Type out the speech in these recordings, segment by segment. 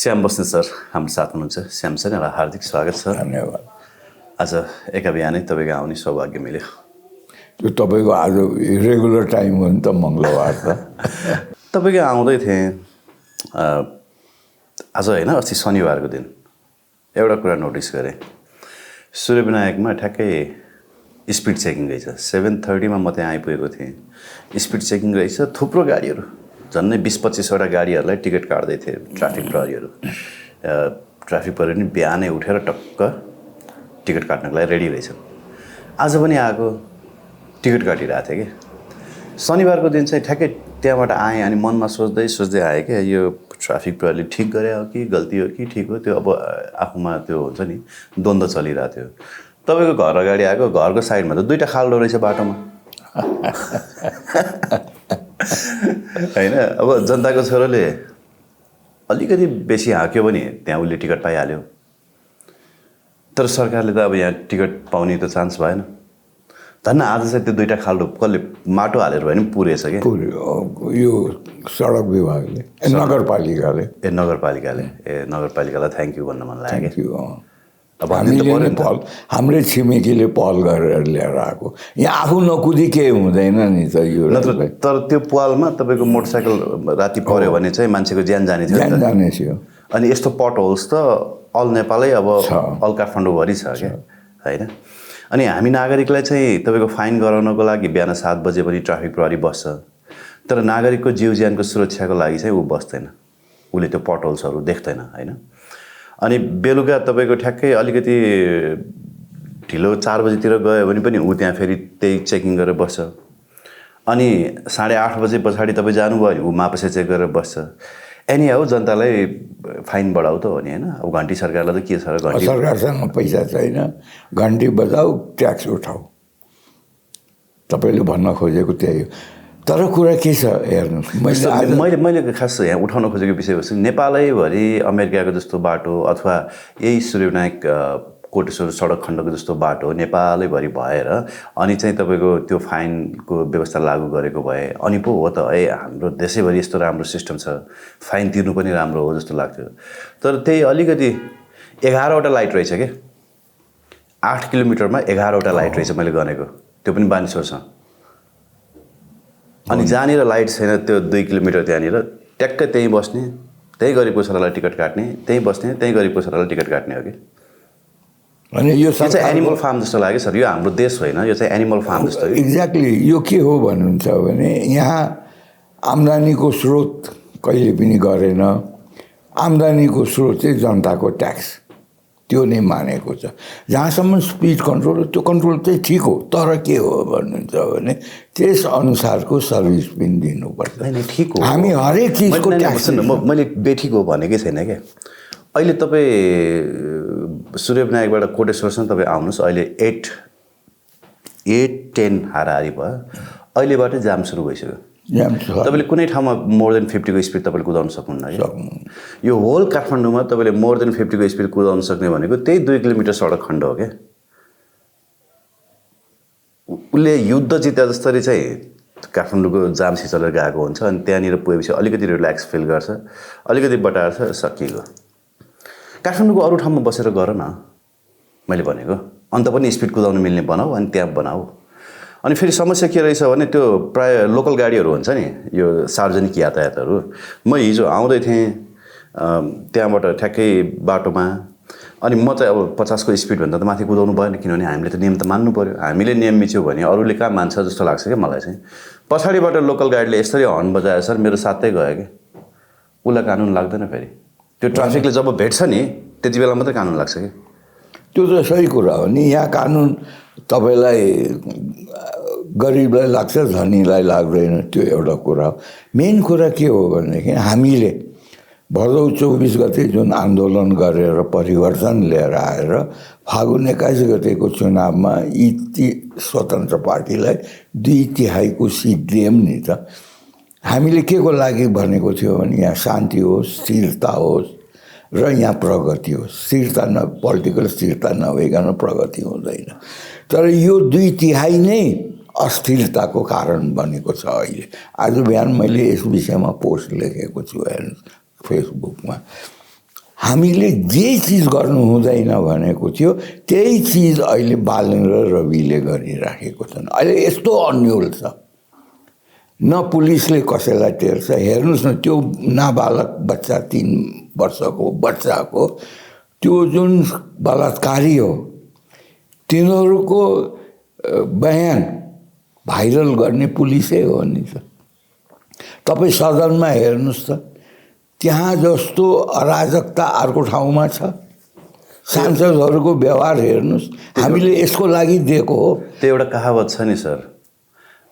Shyam Basnet sir हाम्रो साथ हुनुहुन्छ। श्याम सर यहाँलाई हार्दिक स्वागत छ। धन्यवाद। आज एका बिहानै तपाईँको आउने सौभाग्य मिल्यो। त्यो तपाईँको आज रेगुलर टाइम हो नि त, मङ्गलबार त। तपाईँको आउँदै थिएँ आज होइन, अस्ति शनिबारको दिन एउटा कुरा नोटिस गरेँ। सूर्यविनायकमा ठ्याक्कै स्पिड चेकिङ रहेछ। 7:30मा म त्यहाँ आइपुगेको थिएँ। स्पिड चेकिङ रहेछ, थुप्रो गाडीहरू, झन्डै 20-25वटा गाडीहरूलाई टिकट काट्दै थिए ट्राफिक प्रहरीहरू। ट्राफिक प्रहरी पनि बिहानै उठेर टक्क टिकट काट्नको लागि रेडी रहेछ। आज पनि आएको टिकट काटिरहेको थिएँ कि शनिबारको दिन चाहिँ ठ्याक्कै त्यहाँबाट आएँ अनि मनमा सोच्दै सोच्दै आएँ कि यो ट्राफिक प्रहरीले ठिक गरे हो कि गल्ती हो कि ठिक हो, त्यो अब आफूमा त्यो हुन्छ नि द्वन्द्व चलिरहेको थियो। तपाईँको घर अगाडि आएको, घरको साइडमा त 2टा खाल्डो रहेछ बाटोमा होइन। अब जनताको छोरोले अलिकति बेसी हाँक्यो भने त्यहाँ उसले टिकट पाइहाल्यो, तर सरकारले त अब यहाँ टिकट पाउने त चान्स भएन। धन्न आज चाहिँ त्यो 2टा खाल्डो कसले माटो हालेर भए पनि पुरेछ कि यो सडक विभागले, नगरपालिकाले नगरपालिकालाई थ्याङ्क यू भन्न मन लाग्यो। अब हामीले पहल, हाम्रै छिमेकीले पहल गरेर ल्याएर आएको। यहाँ आफू नकुदी केही हुँदैन नि त यो। तर त्यो पालमा तपाईँको मोटरसाइकल राति पऱ्यो भने चाहिँ मान्छेको ज्यान जाने थियो। अनि यस्तो पट होल्स त अल नेपालै अब अल काठमाडौँभरि छ क्या होइन। अनि हामी नागरिकलाई चाहिँ तपाईँको फाइन गराउनको लागि बिहान 7 बजे पनि ट्राफिक प्रहरी बस्छ, तर नागरिकको जीव ज्यानको सुरक्षाको लागि चाहिँ ऊ बस्दैन, उसले त्यो पट होल्सहरू देख्दैन होइन। अनि बेलुका तपाईँको ठ्याक्कै अलिकति ढिलो 4 बजीतिर गयो भने पनि ऊ त्यहाँ फेरि त्यही चेकिङ गरेर बस्छ। अनि 8:30 बजे पछाडि तपाईँ जानुभयो भने ऊ मापसे चेक गरेर बस्छ। एनी हाउ जनतालाई फाइन बढाउ त हो नि होइन। अब घन्टी सरकारलाई त के छ र, घन्टी सरकारसँग पैसा छैन, घन्टी बजाऊ ट्याक्स उठाऊ, तपाईँले भन्न खोजेको त्यही हो। तर कुरा के छ हेर्नुहोस्, मैले खास यहाँ उठाउन खोजेको विषयवस्तु नेपालैभरि अमेरिकाको जस्तो बाटो अथवा यही सूर्यविनायक कोटेश्वर सडक खण्डको जस्तो बाटो नेपालैभरि भएर अनि चाहिँ तपाईँको त्यो फाइनको व्यवस्था लागू गरेको भए अनि पो हो त हाम्रो देशैभरि यस्तो राम्रो सिस्टम छ, फाइन तिर्नु पनि राम्रो हो जस्तो लाग्थ्यो। तर त्यही अलिकति 11वटा लाइट रहेछ क्या, 8 किलोमिटरमा 11वटा लाइट रहेछ मैले गनेको, त्यो पनि बानेश्वरसँग। अनि जहाँनिर लाइट छैन त्यो 2 किलोमिटर त्यहाँनिर ट्याक्कै त्यहीँ बस्ने, त्यहीँ गरिब छोरालाई टिकट काट्ने, त्यहीँ बस्ने, त्यहीँ गरिब छोरालाई टिकट काट्ने हो कि। अनि यो चाहिँ एनिमल फार्म जस्तो लाग्यो सर, यो हाम्रो देश होइन, यो चाहिँ एनिमल फार्म जस्तो। एक्ज्याक्टली यो के हो भन्नुहुन्छ भने यहाँ आम्दानीको स्रोत कहिले पनि गरेन। आम्दानीको स्रोत चाहिँ जनताको ट्याक्स, त्यो नै मानेको छ। जहाँसम्म स्पिड कन्ट्रोल, त्यो कन्ट्रोल चाहिँ ठिक हो, तर के हो भन्नुहुन्छ भने त्यस अनुसारको सर्भिस पनि दिनुपर्छ। ठिक हो, हामी हरेक चिजको ट्याक्स, मैले बेठिक हो भनेकै छैन क्या। अहिले तपाईँ सूर्यविनायकबाट कोटेश्वरसम्म तपाईँ आउनुहोस्, अहिले 8:10 हाराहारी भयो, अहिलेबाटै जाम सुरु भइसक्यो। तपाईँले कुनै ठाउँमा मोर देन 50 को स्पिड तपाईँले कुदाउन सक्नुहुन्न क्या। यो होल काठमाडौँमा तपाईँले मोर देन 50 को स्पिड कुदाउन सक्ने भनेको त्यही 2 किलोमिटर सडक खण्ड हो क्या। उसले युद्ध जिते जस्तरी चाहिँ काठमाडौँको जाम सिचलेर गएको हुन्छ, अनि त्यहाँनिर पुगेपछि अलिकति रिल्याक्स फिल गर्छ, अलिकति बटार्छ, सकिएको। काठमाडौँको अरू ठाउँमा बसेर गर न, मैले भनेको अन्त पनि स्पिड कुदाउनु मिल्ने बनाऊ, अनि त्यहाँ बनाऊ। अनि फेरि समस्या के रहेछ भने त्यो प्रायः लोकल गाडीहरू हुन्छ नि, यो सार्वजनिक यातायातहरू। म हिजो आउँदै थिएँ त्यहाँबाट ठ्याक्कै बाटोमा, अनि म चाहिँ अब 50 को स्पिडभन्दा त माथि कुदाउनु भएन, किनभने हामीले त नियम त मान्नु पऱ्यो। हामीले नियम मिच्यो भने अरूले कहाँ मान्छ जस्तो लाग्छ क्या मलाई चाहिँ। पछाडिबाट लोकल गाडीले यसरी हर्न बजायो सर, मेरो साथै गयो कि, उसलाई कानुन लाग्दैन। फेरि त्यो ट्राफिकले जब भेट्छ नि त्यति बेला मात्रै कानुन लाग्छ कि। त्यो त सही कुरा हो नि। यहाँ कानुन तपाईँलाई गरिबलाई लाग्छ, धनीलाई लाग्दैन, त्यो एउटा कुरा हो। मेन कुरा के हो भनेदेखि हामीले भदौ 24 गते जुन आन्दोलन गरेर परिवर्तन लिएर आएर फागुन 21 गतेको चुनावमा यी स्वतन्त्र पार्टीलाई 2/3 सिट दियौँ नि त। हामीले के को लागि भनेको थियो भने यहाँ शान्ति होस्, स्थिरता होस् र यहाँ प्रगति होस्। स्थिरता पोलिटिकल स्थिरता नभइकन प्रगति हुँदैन। तर यो 2/3 नै अस्थिरताको कारण बनेको छ अहिले। आज बिहान मैले यस विषयमा पोस्ट लेखेको छु हेर्नु फेसबुकमा। हामीले जे चिज गर्नु हुँदैन भनेको थियो त्यही चिज अहिले बालन र रविले गरिराखेको छन्। अहिले यस्तो अन्यल छ, न पुलिसले कसैलाई टेर्छ। हेर्नुहोस् न, त्यो नाबालक बच्चा 3 वर्षको बच्चाको त्यो जुन बलात्कारी हो तिनीहरूको बयान भाइरल गर्ने पुलिसै हो नि त। तपाईँ सदनमा हेर्नुहोस् त, त्यहाँ जस्तो अराजकता अर्को ठाउँमा छ। सांसदहरूको व्यवहार हेर्नुहोस्। हामीले यसको लागि दिएको हो। त्यो एउटा कहावत छ नि सर,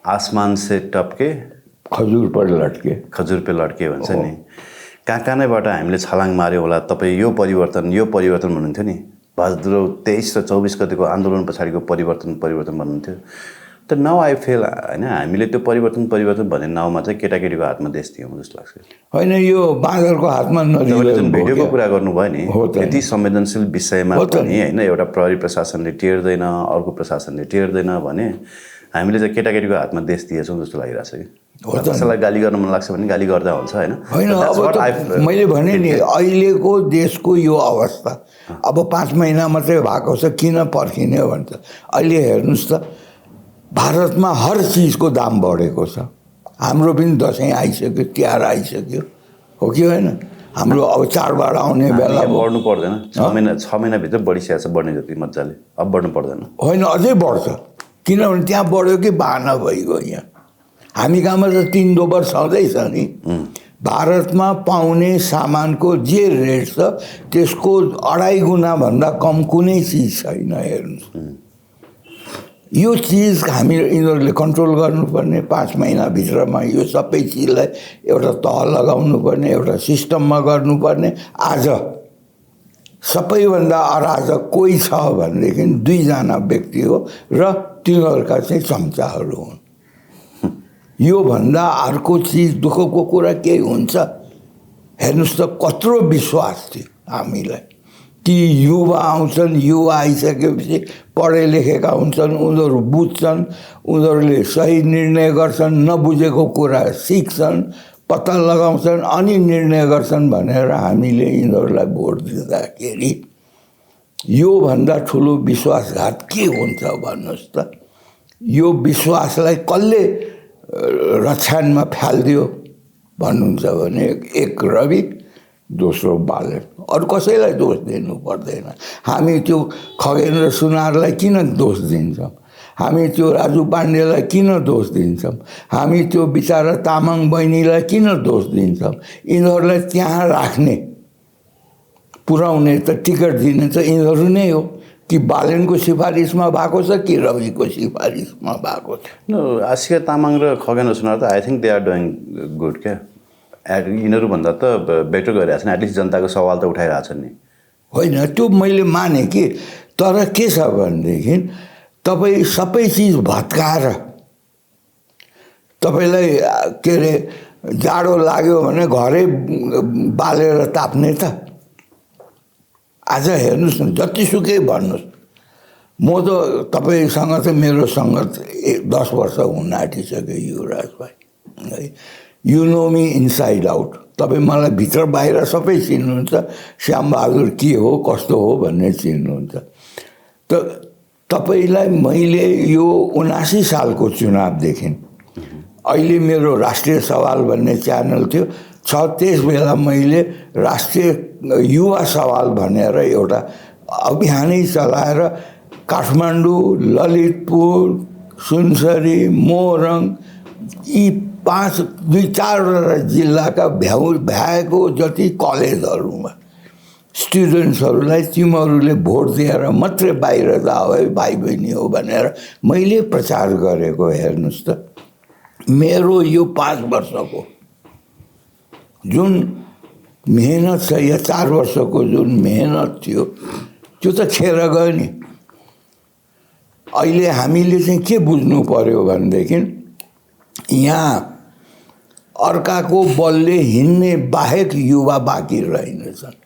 आसमान से टपके खजुर पर लट्के, खजुर पे लड्के भन्छ नि। कहाँ नैबाट हामीले छलाङ मार्यो होला। तपाईँ यो परिवर्तन भन्नुहुन्थ्यो नि, भाद्र 23 र 24 गतिको आन्दोलन पछाडिको परिवर्तन भन्नुहुन्थ्यो। त नाउ आई फिल होइन, हामीले त्यो परिवर्तन भन्ने नाउँमा चाहिँ केटाकेटीको हातमा देश दियौँ जस्तो लाग्छ। होइन, यो बाँदरको हातमा तपाईँले जुन भिडियोको कुरा गर्नुभयो नि, यति संवेदनशील विषयमा पनि होइन, एउटा प्रहरी प्रशासनले टेर्दैन, अर्को प्रशासनले टेर्दैन भने हामीले चाहिँ केटाकेटीको हातमा देश दिएछौँ जस्तो लागिरहेको छ कि। कसैलाई गाली गर्न मन लाग्छ भने गाली गर्दा हुन्छ होइन। अब मैले भने नि, अहिलेको देशको यो अवस्था अब 5 महिना मात्रै भएको छ, किन पर्खिने भन्छ। अहिले हेर्नुहोस् त, भारतमा हर चिजको दाम बढेको छ। हाम्रो पनि दसैँ आइसक्यो, तिहार आइसक्यो, हो कि होइन? हाम्रो अब चाडबाड आउने बेला बढ्नु पर्दैन। 6 महिनाभित्र बढिसकेको छ, बढ्ने जति मजाले, अब बढ्नु पर्दैन। होइन, अझै बढ्छ, किनभने त्यहाँ बढ्यो कि बाहना भइगयो। यहाँ हामी कहाँमा त 3 दोबर छँदैछ नि। भारतमा पाउने सामानको जे रेट छ त्यसको 2.5 गुणाभन्दा कम कुनै चिज छैन। हेर्नुहोस्, यो चिज हामी यिनीहरूले कन्ट्रोल गर्नुपर्ने। 5 महिनाभित्रमा यो सबै चिजलाई एउटा तह लगाउनु पर्ने, एउटा सिस्टममा गर्नुपर्ने। आज सबैभन्दा अराजक कोही छ भनेदेखि 2 जना व्यक्ति हो र तिनीहरूका चाहिँ चम्चाहरू हुन्। योभन्दा अर्को चिज दुःखको कुरा केही हुन्छ? हेर्नुहोस् त, कत्रो विश्वास थियो हामीलाई कि युवा आउँछन्, युवा आइसकेपछि पढे लेखेका हुन्छन्, उनीहरू बुझ्छन्, उनीहरूले सही निर्णय गर्छन्, नबुझेको कुरा सिक्छन्, पत्ता लगाउँछन्, अनि निर्णय गर्छन् भनेर हामीले यिनीहरूलाई भोट दिँदाखेरि योभन्दा ठुलो विश्वासघात के हुन्छ भन्नुहोस् त। यो विश्वासलाई कसले रक्षानमा फ्यालिदियो भन्नुहुन्छ भने, एक रवि, दोस्रो बालन। अरू कसैलाई दोष दिनु पर्दैन। हामी त्यो खगेन र सुनारलाई किन दोष दिन्छौँ? हामी त्यो राजु पाण्डेलाई किन दोष दिन्छौँ? हामी त्यो बिचारा तामाङ बहिनीलाई किन दोष दिन्छौँ? यिनीहरूलाई त्यहाँ राख्ने, पुर्याउने त, टिकट दिने त यिनीहरू नै हो। कि बालनको सिफारिसमा भएको छ कि रविको सिफारिसमा भएको छ? आशिका तामाङ र खगेन सुनार त I think they are doing good क्या। यिनीहरूभन्दा त बेटर गरिरहेको छन्, एटलिस्ट जनताको सवाल त उठाइरहेछन् नि। होइन, त्यो मैले माने कि, तर के छ भनेदेखि तपाईँ सबै चिज भत्काएर, तपाईँलाई के अरे जाडो लाग्यो भने घरै बालेर ताप्ने त। आज हेर्नुहोस् न, जतिसुकै भन्नुहोस्, म त तपाईँसँग चाहिँ मेरो सङ्गत 10 वर्ष हुन आँटिसक्यो युवराज भाइ है। You know me inside out. तपाईँ मलाई भित्र बाहिर सबै चिन्नुहुन्छ। श्यामबहादुर के हो, कस्तो हो भन्ने चिन्नुहुन्छ। त तपाईँलाई मैले यो 79 सालको चुनावदेखि अहिले मेरो राष्ट्रिय सवाल भन्ने च्यानल थियो, त्यस बेला मैले राष्ट्रिय युवा सवाल भनेर एउटा अभियानै चलाएर काठमाडौँ, ललितपुर, सुनसरी, मोरङ यी 2-4 जिल्लाका भ्याएको जति कलेजहरूमा स्टुडेन्ट्सहरूलाई तिमीहरूले भोट दिएर मात्रै बाहिर जाऊ है भाइ बहिनी हो भनेर मैले प्रचार गरेको। हेर्नुहोस् त, मेरो यो 5 वर्षको जुन मेहनत छ, या 4 वर्षको जुन मेहनत थियो त्यो त खेर गयो नि। अहिले हामीले चाहिँ के बुझ्नु पर्यो भनेदेखि यहाँ अर्काको बलले हिँड्ने बाहेक युवा बाँकी रहेनछन्।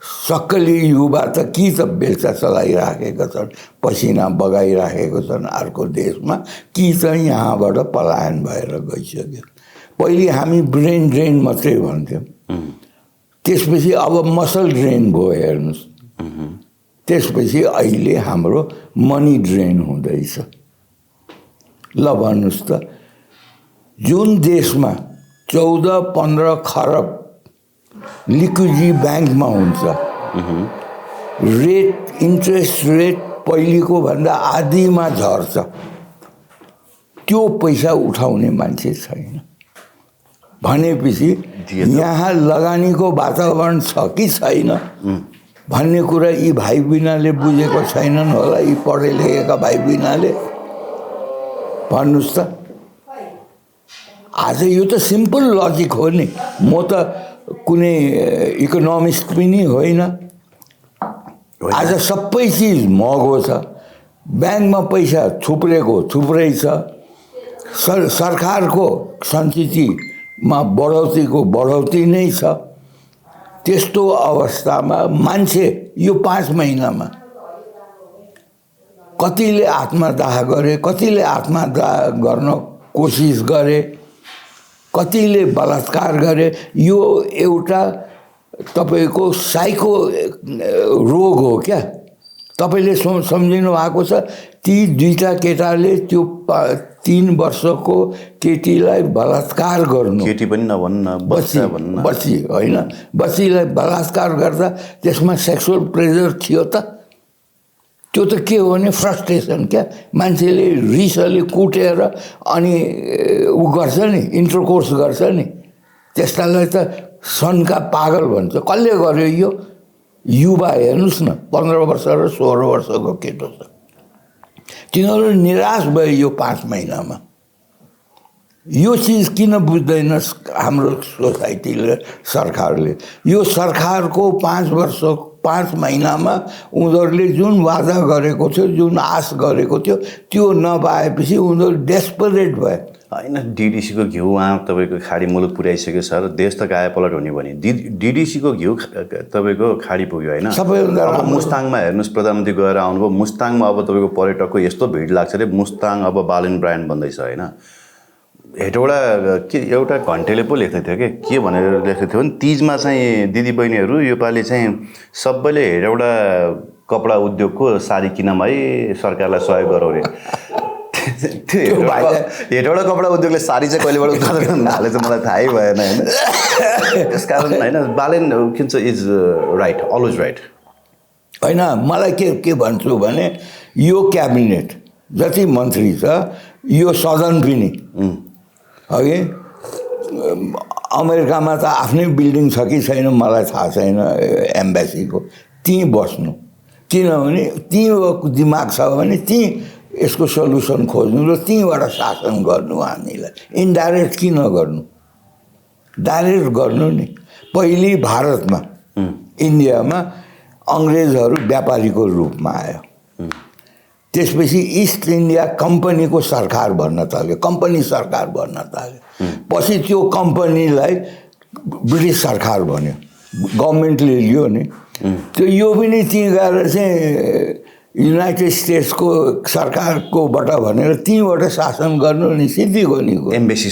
सक्कली युवा त कि त बेलचा चलाइराखेका छन्, पसिना बगाइराखेको छन् अर्को देशमा, कि त यहाँबाट पलायन भएर गइसक्यो। पहिले हामी ब्रेन ड्रेन मात्रै भन्थ्यौँ, त्यसपछि अब मसल ड्रेन भयो हेर्नुहोस्। त्यसपछि अहिले हाम्रो मनी ड्रेन हुँदैछ। ल भन्नुहोस् त, जुन देशमा 14-15 खरब लिक्विडिटी ब्याङ्कमा हुन्छ, रेट इन्ट्रेस्ट रेट पहिलेको भन्दा आधीमा झर्छ, त्यो पैसा उठाउने मान्छे छैन भनेपछि यहाँ लगानीको वातावरण छ कि छैन भन्ने कुरा यी भाइ बहिनीले बुझेको छैनन् होला। यी पढे लेखेका भाइ बहिनीले भन्नुहोस् त। आज यो त सिम्पल लजिक हो नि। म त कुनै इकोनोमिस्ट पनि होइन। आज सबै चिज महँगो छ, ब्याङ्कमा पैसा थुप्रै छ, सरकारको सञ्चितमा बढौती नै छ। त्यस्तो अवस्थामा मान्छे यो 5 महिनामा कतिले आत्मदाह गरे, कतिले आत्मदाह गर्न कोसिस गरे, कतिले बलात्कार गरे। यो एउटा तपाईको साइको रोग हो क्या। तपाईले सम्झिनु भएको छ ती 2टा केटाले त्यो 3 वर्षको केटीलाई बलात्कार गर्नु। केटी पनि नभन्न, बच्चा भन्न। बच्ची होइन, बच्चीलाई बलात्कार गर्दा त्यसमा सेक्सुअल प्रेजर थियो त। त्यो त के हो भने फ्रस्ट्रेसन क्या। मान्छेले रिसले कुटेर अनि ऊ गर्छ नि, इन्टरकोर्स गर्छ नि, त्यस्तालाई त सनका पागल भन्छ। कसले गर्यो यो? युवा हेर्नुहोस् न, 15 वर्ष र 16 वर्षको केटो छ। तिनीहरू निराश भयो यो 5 महिनामा। यो चिज किन बुझ्दैन हाम्रो सोसाइटीले, सरकारले? यो सरकारको 5 महिनामा उनीहरूले जुन वादा गरेको थियो, जुन आश गरेको थियो, त्यो नपाएपछि उनीहरू डेस्परेट भए। होइन, डिडिसीको घिउ वहाँ तपाईँको खाडी मुलुक पुर्याइसक्यो सर। देश त गाए पलट हुने भने डिडिसीको घिउ तपाईँको खाडी पुग्यो होइन। सबैभन्दा अब मुस्ताङमा हेर्नुहोस्, प्रधानमन्त्री गएर आउनुभयो। मुस्ताङमा अब तपाईँको पर्यटकको यस्तो भिड लाग्छ अरे, मुस्ताङ अब बालन ब्रान्ड बन्दैछ होइन। हेटौँडा के एउटा घन्टेले पो लेख्दै थियो के भनेर लेख्दै थियो भने तिजमा चाहिँ दिदीबहिनीहरू योपालि चाहिँ सबैले हेटौँडा कपडा उद्योगको साडी किनमा है सरकारलाई सहयोग गरौँ अरे। हेटौँडा कपडा उद्योगले साडी चाहिँ कहिलेबाट उत्पादन गर्न थालेछ मलाई थाहै भएन होइन। त्यस कारण होइन, बालेन किन्छ इज राइट, अलवेज राइट होइन। मलाई के भन्छु भने यो क्याबिनेट जति मन्त्री छ, यो सदन पनि अघि अमेरिकामा त आफ्नै बिल्डिङ छ कि छैन मलाई थाहा छैन एम्बेसीको। त्यहीँ बस्नु, किनभने त्यहीँ दिमाग छ भने त्यहीँ यसको सल्युसन खोज्नु र त्यहीँबाट शासन गर्नु। हामीलाई इन्डाइरेक्ट किन गर्नु? डाइरेक्ट गर्नु नि। पहिले भारतमा, इन्डियामा अङ्ग्रेजहरू व्यापारीको रूपमा आयो। त्यसपछि इस्ट इन्डिया कम्पनीको सरकार भन्न थाल्यो, कम्पनी सरकार भन्न थाल्यो। पछि त्यो कम्पनीलाई ब्रिटिस सरकार भन्यो, गभर्मेन्टले लियो नि। त्यो यो पनि त्यहीँ गएर चाहिँ युनाइटेड स्टेट्सको सरकारकोबाट भनेर त्यहीँबाट शासन गर्नु नि, सिद्धिको नि। एम्बेसी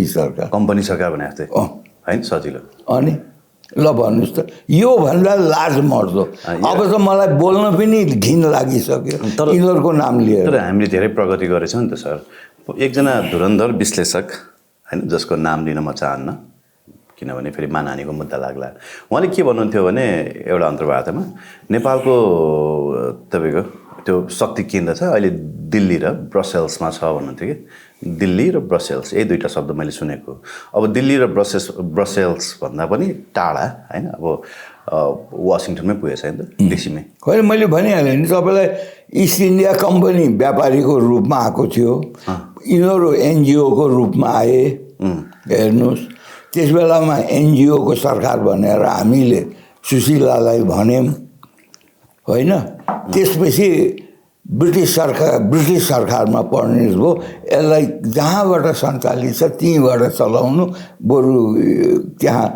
सरकार, कम्पनी सरकार भने जस्तै होइन, सजिलो। अनि ल भन्नुहोस् त, योभन्दा लाज मर्दो। अब त मलाई बोल्न पनि घिन लागिसक्यो यिनीहरूको नाम लिएर। तर हामीले धेरै प्रगति गरेछौँ नि त सर। एकजना धुरन्धर विश्लेषक होइन, जसको नाम लिन म चाहन्न किनभने फेरि मानहानिको मुद्दा लाग्ला, उहाँले के भन्नुहुन्थ्यो भने एउटा अन्तर्वार्तामा नेपालको तपाईँको त्यो शक्ति केन्द्र छ अहिले दिल्ली र ब्रसेल्समा छ भन्नुहुन्थ्यो कि। दिल्ली र ब्रसेल्स यही 2टा शब्द मैले सुनेको। अब दिल्ली र ब्रसेल्स भन्दा पनि टाढा होइन, अब वासिङटनमै पुगेछ होइन त, डिसीमै। होइन, मैले भनिहालेँ नि तपाईँलाई, इस्ट इन्डिया कम्पनी व्यापारीको रूपमा आएको थियो, यिनीहरू एनजिओको रूपमा आए। हेर्नुहोस्, त्यस बेलामा एनजिओको सरकार भनेर हामीले सुशीलालाई भन्यौँ होइन। त्यसपछि ब्रिटिस सरकारमा परिणत भयो। यसलाई जहाँबाट सञ्चालित छ त्यहीँबाट चलाउनु। बरु त्यहाँ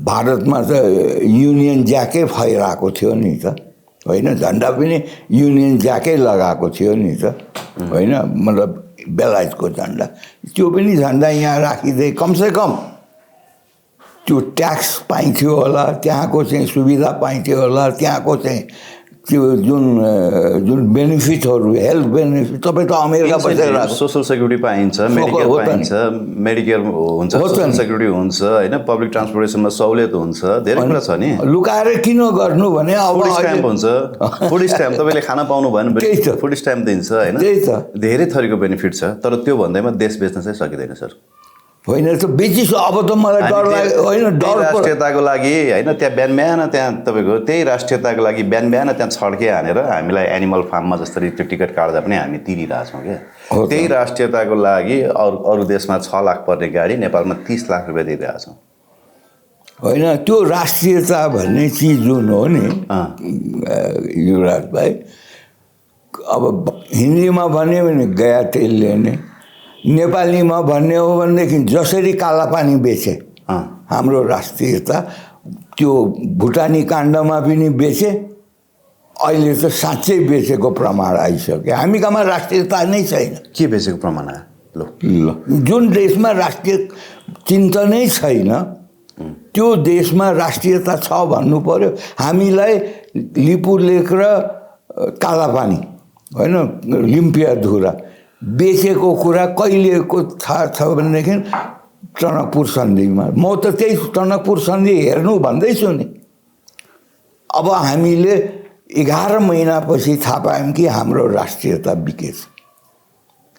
भारतमा त युनियन ज्याकै फैरहेको थियो नि त होइन, झन्डा पनि युनियन ज्याकै लगाएको थियो नि त होइन, मतलब बेलायतको झन्डा। त्यो पनि झन्डा यहाँ राखिदिए कमसेकम त्यो ट्याक्स पाइन्थ्यो होला, त्यहाँको चाहिँ सुविधा पाइन्थ्यो होला, त्यहाँको चाहिँ त्यो जुन बेनिफिटहरू, हेल्थ बेनिफिट। तपाईँ त अमेरिका बसेर आएको, सोसल सेक्युरिटी पाइन्छ, मेडिकल पाइन्छ, मेडिकेयर हुन्छ, सोसल सेक्युरिटी हुन्छ होइन, पब्लिक ट्रान्सपोर्टेसनमा सहुलियत हुन्छ, धेरै कुरा छ नि। लुकाएर किन गर्नु भने अब फुड स्ट्याम्प हुन्छ, फुड स्ट्याम्प तपाईँले खाना पाउनु भएन भने फुड स्ट्याम्प दिन्छ होइन, त्यही त धेरै थरीको बेनिफिट छ। तर त्यो भन्दैमा देश बेच्न चाहिँ सकिँदैन सर। होइन त बेचिस, अब त मलाई डर लाग्यो। होइन डर राष्ट्रियताको लागि होइन, त्यहाँ बिहान बिहान त्यहाँ तपाईँको त्यही राष्ट्रियताको लागि बिहान बिहान त्यहाँ छड्के हानेर हामीलाई एनिमल फार्ममा जसरी त्यो टिकट काट्दा पनि हामी तिरिरहेछौँ क्या। त्यही राष्ट्रियताको लागि अरू देशमा 6 लाख पर्ने गाडी नेपालमा 30 लाख रुपियाँ दिइरहेछौँ। होइन त्यो राष्ट्रियता भन्ने चिज जुन हो नि युवराज भाइ, अब हिन्दीमा भन्यो भने गया तेल लेने, नेपालीमा भन्ने हो भनेदेखि जसरी कालापानी बेचे हाम्रो राष्ट्रियता, त्यो भुटानी काण्डमा पनि बेचे, अहिले त साँच्चै बेचेको प्रमाण आइसक्यो। हामी कहाँ राष्ट्रियता नै छैन। के बेचेको प्रमाण आयो? ल जुन देशमा राष्ट्रिय चिन्तनै छैन त्यो देशमा राष्ट्रियता छ भन्नु पर्यो। हामीलाई लिपुलेख र कालापानी होइन, लिम्पियाधुरा बेचेको कुरा कहिलेको थाहा छ भनेदेखि टनकपुर सन्धिमा। म त त्यही टनकपुर सन्धि हेर्नु भन्दैछु नि। अब हामीले 11 महिनापछि थाहा पायौँ कि हाम्रो राष्ट्रियता बिकेछ,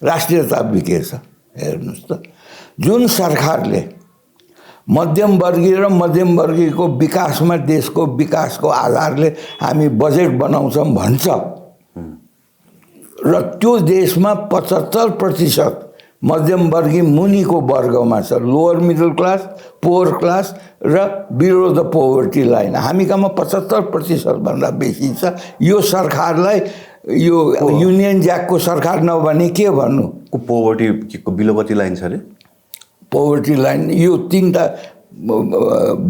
राष्ट्रियता बिकेछ। हेर्नुहोस् त, जुन सरकारले मध्यमवर्गीय र मध्यमवर्गीयको विकासमा, देशको विकासको आधारले हामी बजेट बनाउँछौँ भन्छ र त्यो देशमा 75% मध्यमवर्गीय मुनिको वर्गमा छ, lower middle class, poor class र बिलो द पोभर्टी लाइन। हामी कहाँ 75% भन्दा बेसी छ। यो सरकारलाई यो युनियन ज्याकको सरकार नभने के भन्नु? पोभर्टी बिलोपति लाइन छ अरे, पोभर्टी लाइन यो 3टा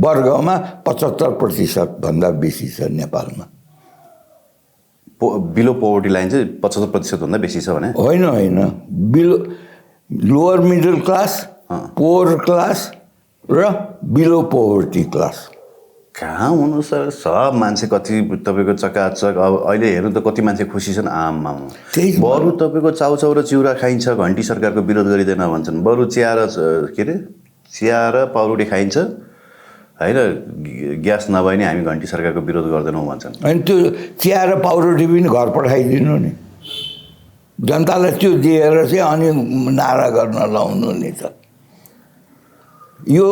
वर्गमा 75% भन्दा बेसी छ नेपालमा। बिलो पोभर्टी लाइन चाहिँ 75% भन्दा बेसी छ भने होइन, होइन, below lower middle class, poor class र बिलो पोभर्टी क्लास। कहाँ हुनु सर, सब मान्छे कति तपाईँको चकाचक। अब अहिले हेर्नु त कति मान्छे खुसी छन्। आमा बरु तपाईँको चाउचाउ र चिउरा खाइन्छ, घन्टी सरकारको विरोध गरिँदैन भन्छन्। बरु चिया र पाउरोटी खाइन्छ होइन, ग्यास नभए नि हामी घन्टी सरकारको विरोध गर्दैनौँ भन्छन्। अनि त्यो चिया र पाउरोटी पनि घर पठाइदिनु नि, जनतालाई त्यो दिएर चाहिँ अनि नारा गर्न लाउनु नि त। यो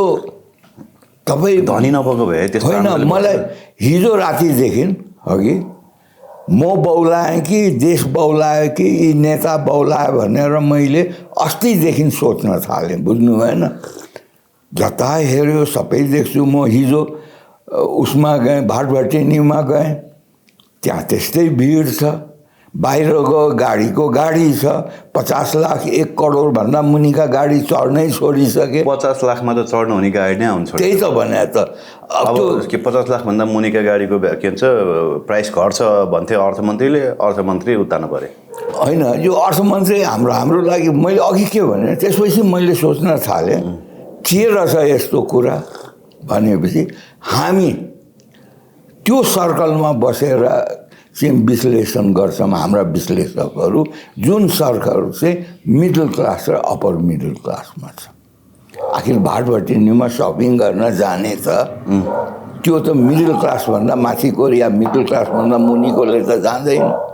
तपाईँ धनी नभएको भए त्यस्तो होइन। मलाई हिजो रातिदेखि अघि म बौलाएँ कि देश बौलायो कि यी नेता बौलायो भनेर मैले अस्तिदेखि सोच्न थालेँ, बुझ्नु भएन? जता हेऱ्यो सबै देख्छु। म हिजो उसमा गएँ, भाटभटेनीमा गएँ, त्यहाँ त्यस्तै भिड छ। बाहिर गयो, गाडीको गाडी छ, 50 लाख 1 करोड भन्दा मुनिका गाडी चढ्नै छोडिसके। 50 लाखमा त चढ्नु हुने गाडी नै आउँछ। त्यही त भने त। अब के 50 लाख भन्दा मुनिका गाडीको के भन्छ प्राइस घट्छ भन्थे अर्थमन्त्रीले, अर्थमन्त्री उतार्नु पऱ्यो। होइन, यो अर्थमन्त्री हाम्रो लागि मैले अघि के भने त्यसपछि मैले सोच्न थालेँ के रहेछ यस्तो कुरा भनेपछि हामी त्यो सर्कलमा बसेर चाहिँ विश्लेषण गर्छौँ। हाम्रा विश्लेषकहरू जुन सर्कल चाहिँ मिडल क्लास र अप्पर मिडल क्लासमा छ। आखिर भाटभटेनीमा सपिङ गर्न जाने त त्यो त मिडल क्लासभन्दा माथिको या मिडल क्लासभन्दा मुनिकोले त जाँदैन।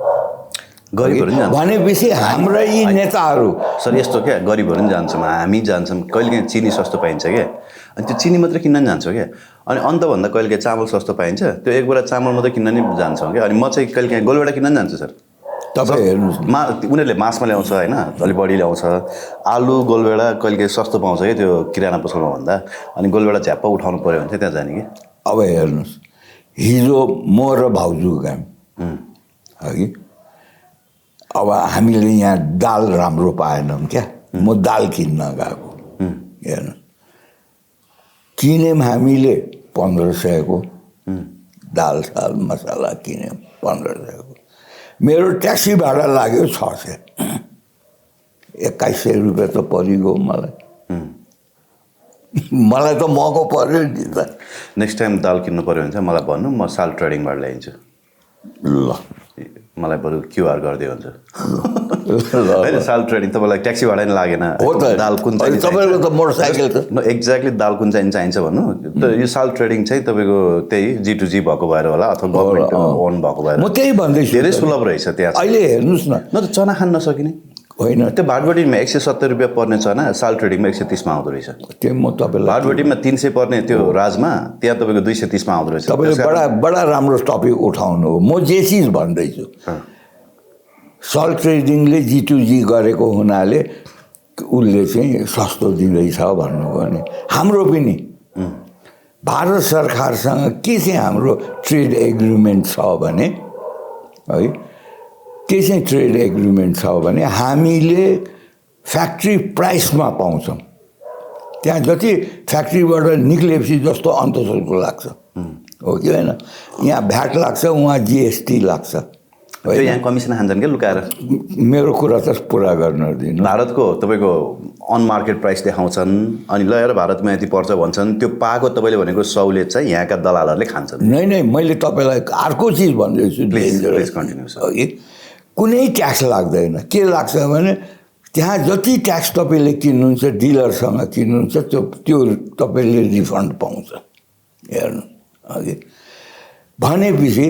गरिबहरू नि भनेपछि हाम्रा यी नेताहरू सर यस्तो क्या, गरिबहरू पनि जान्छौँ, हामी जान्छौँ। कहिले चिनी सस्तो पाइन्छ क्या, अनि त्यो चिनी मात्रै किन्न नि जान्छौँ क्या। अनि अन्तभन्दा कहिले चामल सस्तो पाइन्छ, त्यो एक बोरा चामल मात्रै किन्न नि जान्छौँ क्या। अनि म चाहिँ कहिले काहीँ गोलभेडा किन्न नि जान्छु सर। तपाईँ हेर्नुहोस्, उनीहरूले मासमा ल्याउँछ होइन, अलिक बढी ल्याउँछ। आलु गोलभेडा कहिले काहीँ सस्तो पाउँछ क्या त्यो किराना पसलमा भन्दा। अनि गोलभेडा झ्याप्प उठाउनु पऱ्यो भने चाहिँ त्यहाँ जाने कि। अब हेर्नुहोस्, हिजो म र भाउजू गयौँ अघि। अब हामीले यहाँ दाल राम्रो पाएनौँ क्या, म दाल किन्न गएको। हेर्नु, किन्यौँ हामीले 1500 को दाल साल मसला किन्यौँ 1500 को। मेरो ट्याक्सी भाडा लाग्यो 600, 2100 रुपियाँ त परिगयो मलाई। मलाई त महँगो पर्यो नि त। नेक्स्ट टाइम दाल किन्नु पऱ्यो भने चाहिँ मलाई भन्नु, म साल ट्रेडिङबाट ल्याइदिन्छु। ल मलाई बरु क्युआर गरिदियो हुन्छ। ल होइन, साल ट्रेडिङ तपाईँलाई ट्याक्सी भाडा नि लागेन। हो त। दाल कुन चाहिँ तपाईँको त मोटरसाइकल त एक्ज्याक्टली दाल कुन चाहिँ चाहिन्छ भन्नु। यो साल ट्रेडिङ चाहिँ तपाईँको त्यही G2G भएको भएर होला, अथवा गभर्मेन्ट ओन भएको भएर। म त्यही भन्दैछु। धेरै सुलभ रहेछ त्यहाँ। अहिले हेर्नुहोस् न, न त चना खान नसकिने होइन त्यो भाटबडीमा 170 रुपियाँ पर्ने चना साल ट्रेडिङमा 130 मा आउँदो रहेछ। त्यो म तपाईँलाई भाटबडीमा 300 पर्ने त्यो राजमा त्यहाँ तपाईँको 230 मा आउँदो रहेछ। तपाईँले बडा राम्रो टपिक उठाउनु हो। म जे चिज भन्दैछु, सल ट्रेडिङले G2G गरेको हुनाले उसले चाहिँ सस्तो दिँदैछ भन्नुभयो भने हाम्रो पनि भारत सरकारसँग के चाहिँ हाम्रो ट्रेड एग्रिमेन्ट छ भने है, के चाहिँ ट्रेड एग्रिमेन्ट छ भने हामीले फ्याक्ट्री प्राइसमा पाउँछौँ। त्यहाँ जति फ्याक्ट्रीबाट निक्लेपछि जस्तो अन्तशुल्क लाग्छ, हो कि होइन? यहाँ भ्याट लाग्छ, उहाँ GST लाग्छ। त्यो यहाँ कमिसन खान्छन् क्या लुकाएर। मेरो कुरा त पुरा गर्न दिनु। भारतको तपाईँको अन मार्केट प्राइस देखाउँछन्, अनि ल यार भारतमा यति पर्छ भन्छन्। त्यो पाएको तपाईँले भनेको सहुलियत चाहिँ यहाँका दलालहरूले खान्छन्। नै मैले तपाईँलाई अर्को चिज भन्दैछु, प्लिज कन्टिन्यू सर। कुनै ट्याक्स लाग्दैन। के लाग्छ भने त्यहाँ जति ट्याक्स तपाईँले किन्नुहुन्छ, डिलरसँग किन्नुहुन्छ, त्यो तपाईँले रिफन्ड पाउँछ। हेर्नु अघि भनेपछि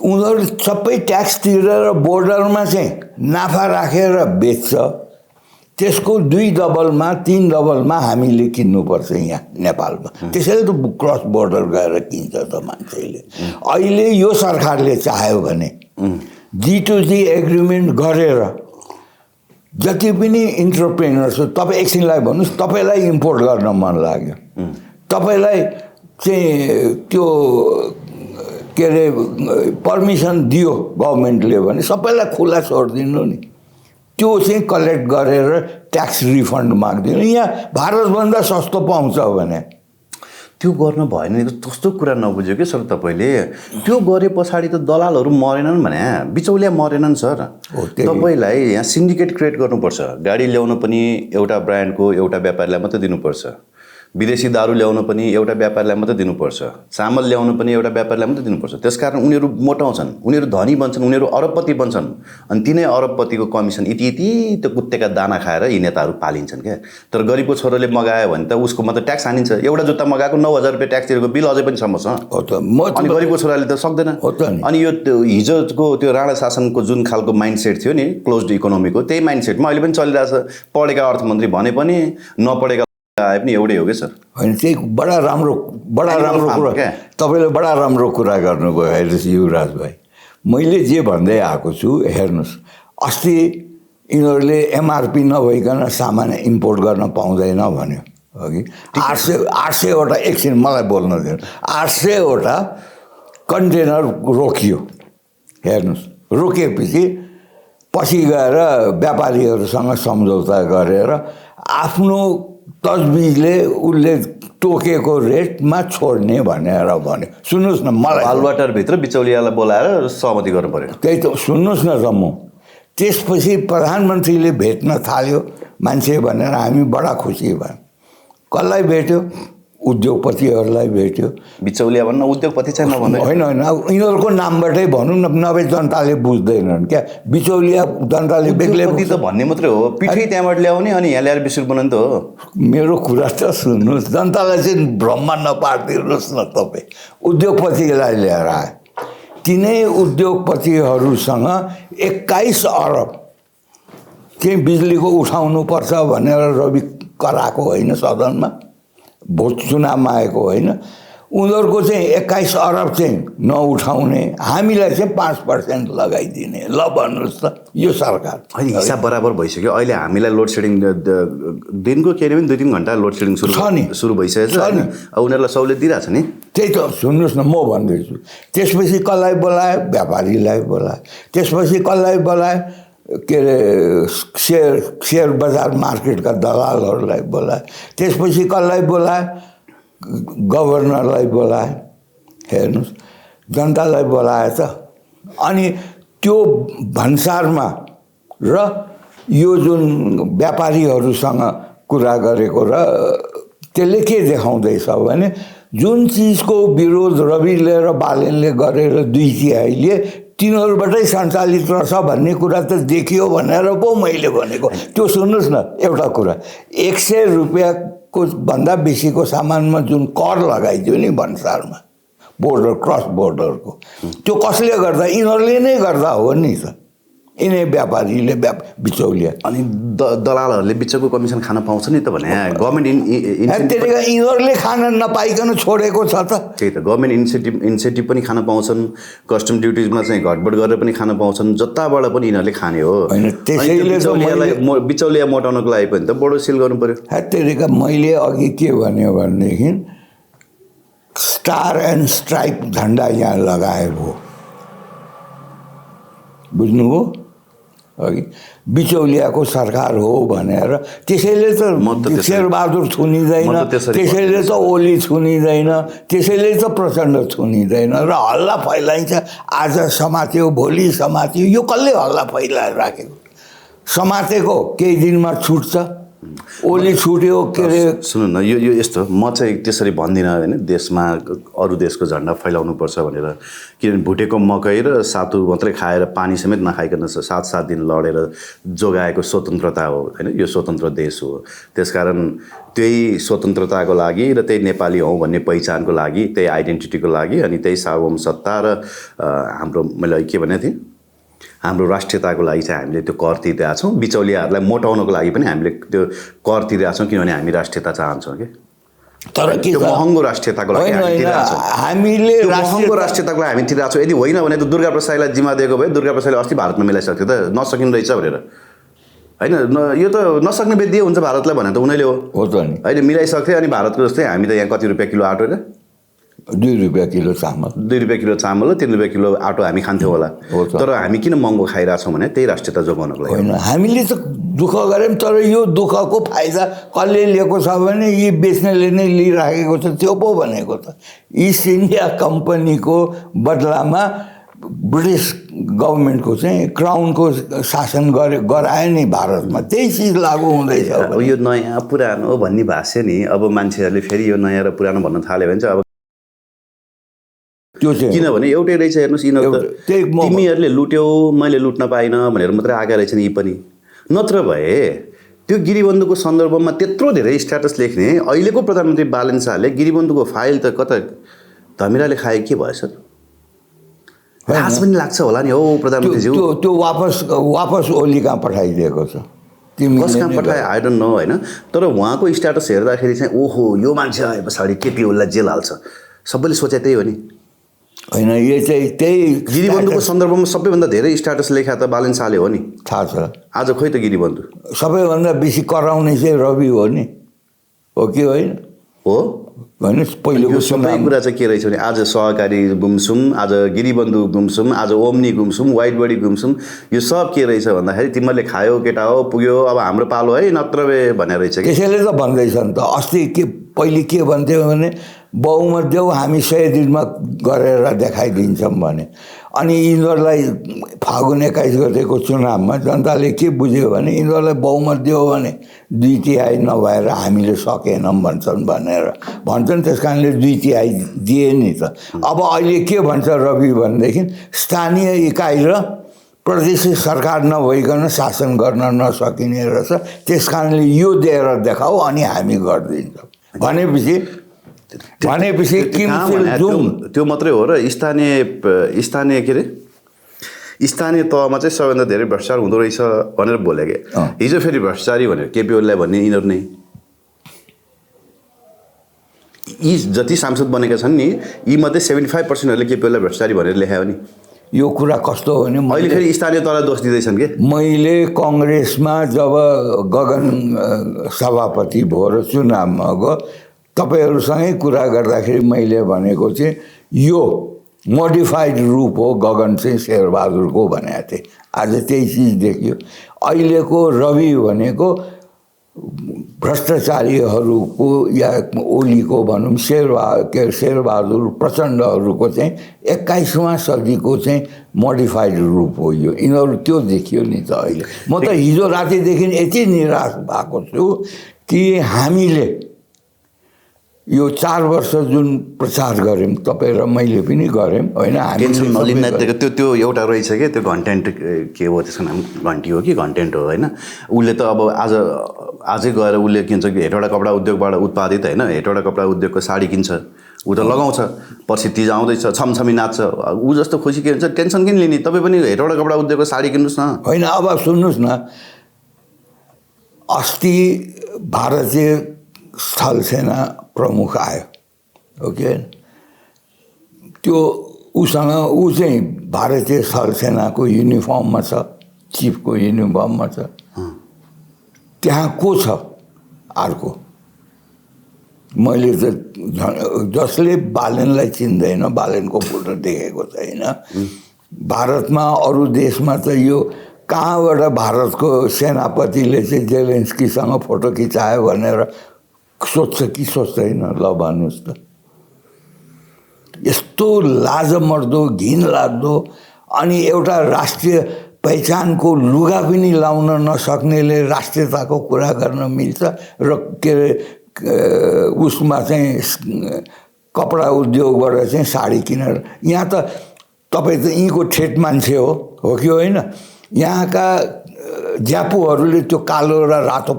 उनीहरू सबै ट्याक्स तिरेर बोर्डरमा चाहिँ नाफा राखेर बेच्छ, त्यसको 2 डबलमा 3 डबलमा हामीले किन्नुपर्छ यहाँ नेपालमा। त्यसैले त क्रस बोर्डर गएर किन्छ त मान्छेले। अहिले यो सरकारले चाह्यो भने G2G एग्रिमेन्ट गरेर जति पनि इन्टरप्रेनर छ, तपाईँ एकछिनलाई भन्नुहोस्, तपाईँलाई इम्पोर्ट गर्न मन लाग्यो, तपाईँलाई चाहिँ त्यो के अरे पर्मिसन दियो गभर्मेन्टले भने सबैलाई खुला छोडिदिनु नि। त्यो चाहिँ कलेक्ट गरेर ट्याक्स रिफन्ड माग्दिनु। यहाँ भारतभन्दा सस्तो पाउँछ भने त्यो गर्न भएन नि। कस्तो कुरा नबुझ्यो कि सर तपाईँले। त्यो गरे पछाडि त दलालहरू मरेनन् भने, बिचौलिया मरेनन् सर। तपाईँलाई यहाँ सिन्डिकेट क्रिएट गर्नुपर्छ। गाडी ल्याउन पनि एउटा ब्रान्डको एउटा व्यापारीलाई मात्रै दिनुपर्छ, विदेशी दारू ल्याउन पनि एउटा व्यापारीलाई मात्रै दिनुपर्छ, चामल ल्याउन पनि एउटा व्यापारीलाई मात्रै दिनुपर्छ। त्यसकारण उनीहरू मोटाउँछन्, उनीहरू धनी बन्छन्, उनीहरू अरबपति बन्छन्। अनि तिनै अरबपतिको कमिसन यति त्यो कुत्तेका दाना खाएर यी नेताहरू पालिन्छन् क्या। तर गरिबको छोरोले मगायो भने त उसको मात्रै ट्याक्स हानिन्छ। एउटा जुत्ता मगाएको 9,000 रुपियाँ ट्याक्स तिरेको बिल अझै पनि सम्म छ। अनि गरिबको छोराले त सक्दैन। अनि यो हिजोको त्यो राणा शासनको जुन खालको माइन्डसेट थियो नि, क्लोज्ड इकोनोमीको, त्यही माइन्डसेटमा अहिले पनि चलिरहेछ। पढेका अर्थमन्त्री भने पनि नपढेका आए पनि एउटै हो क्या सर। होइन, त्यही बडा राम्रो कुरा तपाईँले बडा राम्रो कुरा गर्नुभयो हेर्नुहोस् युवराज भाइ। मैले जे भन्दै आएको छु हेर्नुहोस्, अस्ति यिनीहरूले MRP नभइकन सामान इम्पोर्ट गर्न पाउँदैन भन्यो अघि। 800वटा एकछिन मलाई बोल्न दिनु, 800वटा कन्टेनर रोकियो। हेर्नुहोस्, रोकिएपछि पछि गएर व्यापारीहरूसँग सम्झौता गरेर आफ्नो तजबिजले उसले तोकेको रेटमा छोड्ने भनेर भन्यो। सुन्नुहोस् न, मलाई बालवाटारभित्र बिचौलियालाई बोलाएर सहमति गर्नु पर्यो। त्यही त सुन्नुहोस् न त। म त्यसपछि प्रधानमन्त्रीले भेट्न थाल्यो मान्छे भनेर हामी बडा खुसी भयौँ। कसलाई भेट्यो? उद्योगपतिहरूलाई भेट्यो। बिचौलिया भन्न उद्योगपति चाहिँ नभन्दै होइन होइन, अब यिनीहरूको नामबाटै भनौँ न, नभए जनताले बुझ्दैनन् क्या। बिचौलिया जनताले बेग्लै त भन्ने मात्रै हो, पिठै त्यहाँबाट ल्याउने अनि यहाँ ल्याएर 20 रुपियाँ बनाउने त हो। मेरो कुरा त सुन्नुहोस्, जनतालाई चाहिँ भ्रममा नपारिदिनुहोस् न तपाईँ। उद्योगपतिलाई ल्याएर आयो, तिनै उद्योगपतिहरूसँग 21 अरब चाहिँ बिजुलीको उठाउनुपर्छ भनेर रवि कराएको होइन, सदनमा भोट चुनावमा आएको होइन। उनीहरूको चाहिँ 21 अरब चाहिँ नउठाउने, हामीलाई चाहिँ 5% लगाइदिने। ल भन्नुहोस् त, यो सरकार होइन हिसाब बराबर भइसक्यो। अहिले हामीलाई लोड सेडिङ दिनको के अरे पनि 2-3 घन्टा लोड सेडिङ सुरु भइसकेको छ नि। उनीहरूलाई सहुलियत दिइरहेको छ नि। त्यही त सुन्नुहोस् न, म भन्दैछु। त्यसपछि कसलाई बोलायो? व्यापारीलाई बोलायो। त्यसपछि कसलाई बोलायो? के अरे सेयर बजार मार्केटका दलालहरूलाई बोलायो। त्यसपछि कसलाई बोलायो? गभर्नरलाई बोलायो। हेर्नुहोस्, जनतालाई बोलायो त। अनि त्यो भन्सारमा र यो जुन व्यापारीहरूसँग कुरा गरेको र त्यसले के देखाउँदैछ भने जुन चिजको विरोध रविले र बालेनले गरेर 2/3 तिनीहरूबाटै सञ्चालित रहेछ भन्ने कुरा त देखियो भनेर पो मैले भनेको। त्यो सुन्नुहोस् न, एउटा कुरा 100 रुपियाँको भन्दा बेसीको सामानमा जुन कर लगाइदियो नि भन्सारमा बोर्डर क्रस बोर्डरको, त्यो कसले गर्दा? यिनीहरूले नै गर्दा हो नि त। यिनै व्यापारीले बिचौलिया अनि दलालहरूले बिचको कमिसन खान पाउँछ नि त भने गभर्मेन्ट यिनीहरूले खान नपाइकन छोडेको छ त। त्यही त गभर्मेन्ट इन्सेन्टिभ पनि खान पाउँछन्, कस्टम ड्युटिजमा चाहिँ घटबड गरेर पनि खान पाउँछन्, जताबाट पनि यिनीहरूले खाने हो। त्यसैले बिचौलिया मोटाउनको लागि पनि त बडो सिल गर्नु पर्यो। त्यसले मैले अघि के भन्यो भनेदेखि स्टार एन्ड स्ट्राइप झन्डा यहाँ लगाएको बुझ्नुभयो? अघि बिचौलियाको सरकार हो भनेर त्यसैले त शेरबहादुर छुनिँदैन, त्यसैले त ओली छुनिँदैन, त्यसैले त प्रचण्ड छुनिँदैन र हल्ला फैलाइन्छ। आज समात्यो, भोलि समात्यो। यो कसले हल्ला फैलाएर राखेको? समातेको केही दिनमा छुट्छ, ओली छुट्यो के अरे। सुन्नु न, यो यस्तो म चाहिँ त्यसरी भन्दिनँ होइन, देशमा अरू देशको झन्डा फैलाउनुपर्छ भनेर। किनभने भुटेको मकै र सातु मात्रै खाएर पानी समेत नखाइकन 7-7 दिन लडेर जोगाएको स्वतन्त्रता हो होइन, यो स्वतन्त्र देश हो। त्यसकारण त्यही स्वतन्त्रताको लागि र त्यही नेपाली हौँ भन्ने पहिचानको लागि, त्यही आइडेन्टिटीको लागि अनि त्यही सार्वभौम सत्ता र हाम्रो मैले के भनेको थिएँ, हाम्रो राष्ट्रियताको लागि चाहिँ हामीले त्यो कर तिरिरहेका छौँ। बिचौलियाहरूलाई मोटाउनको लागि पनि हामीले त्यो कर तिरिरहेका छौँ, किनभने हामी राष्ट्रियता चाहन्छौँ कि। तर के त्यो महँगो राष्ट्रियताको लागि हामीले महँगो राष्ट्रियताको लागि हामी तिरिरहेको छौँ। यदि होइन भने त दुर्गा प्रसाईलाई जिम्मा दिएको भए दुर्गा प्रसाईले अस्ति भारतमा मिलाइसक्थ्यो त, नसकिने रहेछ भनेर होइन। यो त नसक्ने बेदी हुन्छ भारतलाई भने त उनीहरूले हो त नि, अहिले मिलाइसक्थे। अनि भारतको जस्तै हामी त यहाँ कति रुपियाँ किलो आटो होइन, 2 रुपियाँ किलो चामल, 2 रुपियाँ किलो चामल र 3 रुपियाँ किलो आटो हामी खान्थ्यौँ होला। तर हामी किन महँगो खाइरहेछौँ भने त्यही राष्ट्रियता जोगाउनको लागि होइन। हामीले त दुःख गऱ्यौँ, तर यो दुःखको फाइदा कसले लिएको छ भने यी बेच्नेले नै लिइराखेको छ। त्यो पो भनेको त इस्ट इन्डिया कम्पनीको बदलामा ब्रिटिस गभर्मेन्टको चाहिँ क्राउनको शासन गरायो नि भारतमा, त्यही चिज लागू हुँदैछ। यो नयाँ पुरानो भन्ने भाष्य नि, अब मान्छेहरूले फेरि यो नयाँ र पुरानो भन्न थाल्यो भने चाहिँ अब त्यो चाहिँ किनभने एउटै रहेछ। हेर्नुहोस्, यिनीहरू तिमीहरूले लुट्यौ, मैले लुट्न पाइनँ भनेर मात्रै आएका रहेछन् यी पनि। नत्र भए त्यो गिरिबन्धुको सन्दर्भमा त्यत्रो धेरै स्ट्याटस लेख्ने अहिलेको प्रधानमन्त्री बालेन शाहले गिरिबन्धुको फाइल त कता धमिराले खाए के भएछ? लाज पनि लाग्छ होला नि हौ प्रधानमन्त्रीज्यू। त्यो वापस ओली कहाँ पठाइदिएको छ, कस कहाँ पठाए आई डोन्ट नो होइन। तर उहाँको स्ट्याटस हेर्दाखेरि चाहिँ ओहो यो मान्छे आए पछाडि केपी ओलीलाई जेल हाल्छ, सबैले सोचे त्यही हो नि होइन। यो चाहिँ त्यही गिरिबन्धुको सन्दर्भमा सबैभन्दा धेरै स्ट्याटस लेखा त बालेन शाहले हो नि, थाहा छ। आज खोइ त गिरिबन्धु सबैभन्दा बेसी कराउने चाहिँ रवि हो नि, हो कि होइन? हो होइन, पहिलो सबै कुरा चाहिँ के रहेछ भने आज सहकारी गुमसुम, आज गिरिबन्धु गुमसुम, आज ओम्नी गुमसुम, वाइट बडी गुमसुम। यो सब के रहेछ भन्दाखेरि तिमीहरूले खायो केटा हो, पुग्यो, अब हाम्रो पालो है नत्र भनेर रहेछ। त्यसैले त भन्दैछन् त। अस्ति के पहिले के भन्थ्यो भने बहुमत देऊ, हामी 100 दिनमा गरेर देखाइदिन्छौँ भने। अनि यिनीहरूलाई फागुन 21 गतेको चुनावमा जनताले के बुझ्यो भने यिनीहरूलाई बहुमत दियो भने 2/3 नभएर हामीले सकेनौँ भन्छन्। त्यस कारणले 2/3 दिए नि त। अब अहिले के भन्छ रवि भनेदेखि स्थानीय इकाइ र प्रदेश सरकार नभइकन शासन गर्न नसकिने रहेछ, त्यस कारणले यो दिएर देखाऊ अनि हामी गरिदिन्छौँ भनेपछि त्यो मात्रै हो र स्थानीय के अरे स्थानीय तहमा चाहिँ सबैभन्दा धेरै भ्रष्टाचार हुँदो रहेछ भनेर बोले कि हिजो फेरि भ्रष्टाचारी भनेर केपी ओलीलाई भन्ने यिनीहरू नै। यी जति सांसद बनेका छन् नि यी मध्ये 75%हरूले केपी ओलीलाई भ्रष्टाचारी भनेर लेखायो नि। यो कुरा कस्तो हो भने अहिले फेरि स्थानीय तहलाई दोष दिँदैछन् कि मैले कङ्ग्रेसमा जब गगन सभापति भएर चुनावमा गयो तपाईहरूसँगै कुरा गर्दाखेरि मैले भनेको चाहिँ यो मोडिफाइड रूप हो गगन चाहिँ शेरबहादुरको भनेको थिएँ। आज त्यही चिज देखियो। अहिलेको रवि भनेको भ्रष्टाचारीहरूको या ओलीको भनौँ शेरबहादुर प्रचण्डहरूको चाहिँ 21वां सदीको चाहिँ मोडिफाइड रूप हो यो। यिनीहरू त्यो देखियो नि त। अहिले म त हिजो रातिदेखि यति निराश भएको छु कि हामीले यो 4 वर्ष जुन प्रचार गऱ्यौँ तपाईँ र मैले पनि गऱ्यौँ होइन टेन्सन नलिन त्यो एउटा रहेछ कि त्यो कन्टेन्ट के हो त्यसको नाम घन्टी हो कि कन्टेन्ट हो होइन उसले त अब आजै गएर उसले किन्छ कि हेटवटा कपडा उद्योगबाट उत्पादित होइन हेटवटा कपडा उद्योगको साडी किन्छ ऊ त लगाउँछ पछि तिज आउँदैछ छमछमी नाच्छ ऊ जस्तो खुसी के हुन्छ टेन्सन किन लिने तपाईँ पनि हेटवटा कपडा उद्योगको साडी किन्नुहोस् न होइन अब सुन्नुहोस् न अस्ति भारतीय स्थल सेना प्रमुख आयो ओके त्यो उसँग ऊ चाहिँ भारतीय स्थल सेनाको युनिफर्ममा छ चिफको युनिफर्ममा छ त्यहाँ को छ अर्को मैले त जसले बालेनलाई चिन्दैन बालेनको फोटो देखेको छैन भारतमा अरू देशमा त यो कहाँबाट भारतको सेनापतिले चाहिँ जेलेन्स्कीसँग फोटो खिचायो भनेर सोध्छ कि सोच्दैन ल भन्नुहोस् त यस्तो लाजमर्दो घिनलाग्दो अनि एउटा राष्ट्रिय पहिचानको लुगा पनि लाउन नसक्नेले राष्ट्रियताको कुरा गर्न मिल्छ र के अरे उसमा चाहिँ कपडा उद्योगबाट चाहिँ साडी किनेर यहाँ त तपाईँ त यहीँको ठेट मान्छे हो कि होइन यहाँका ज्यापुहरूले त्यो कालो र रातो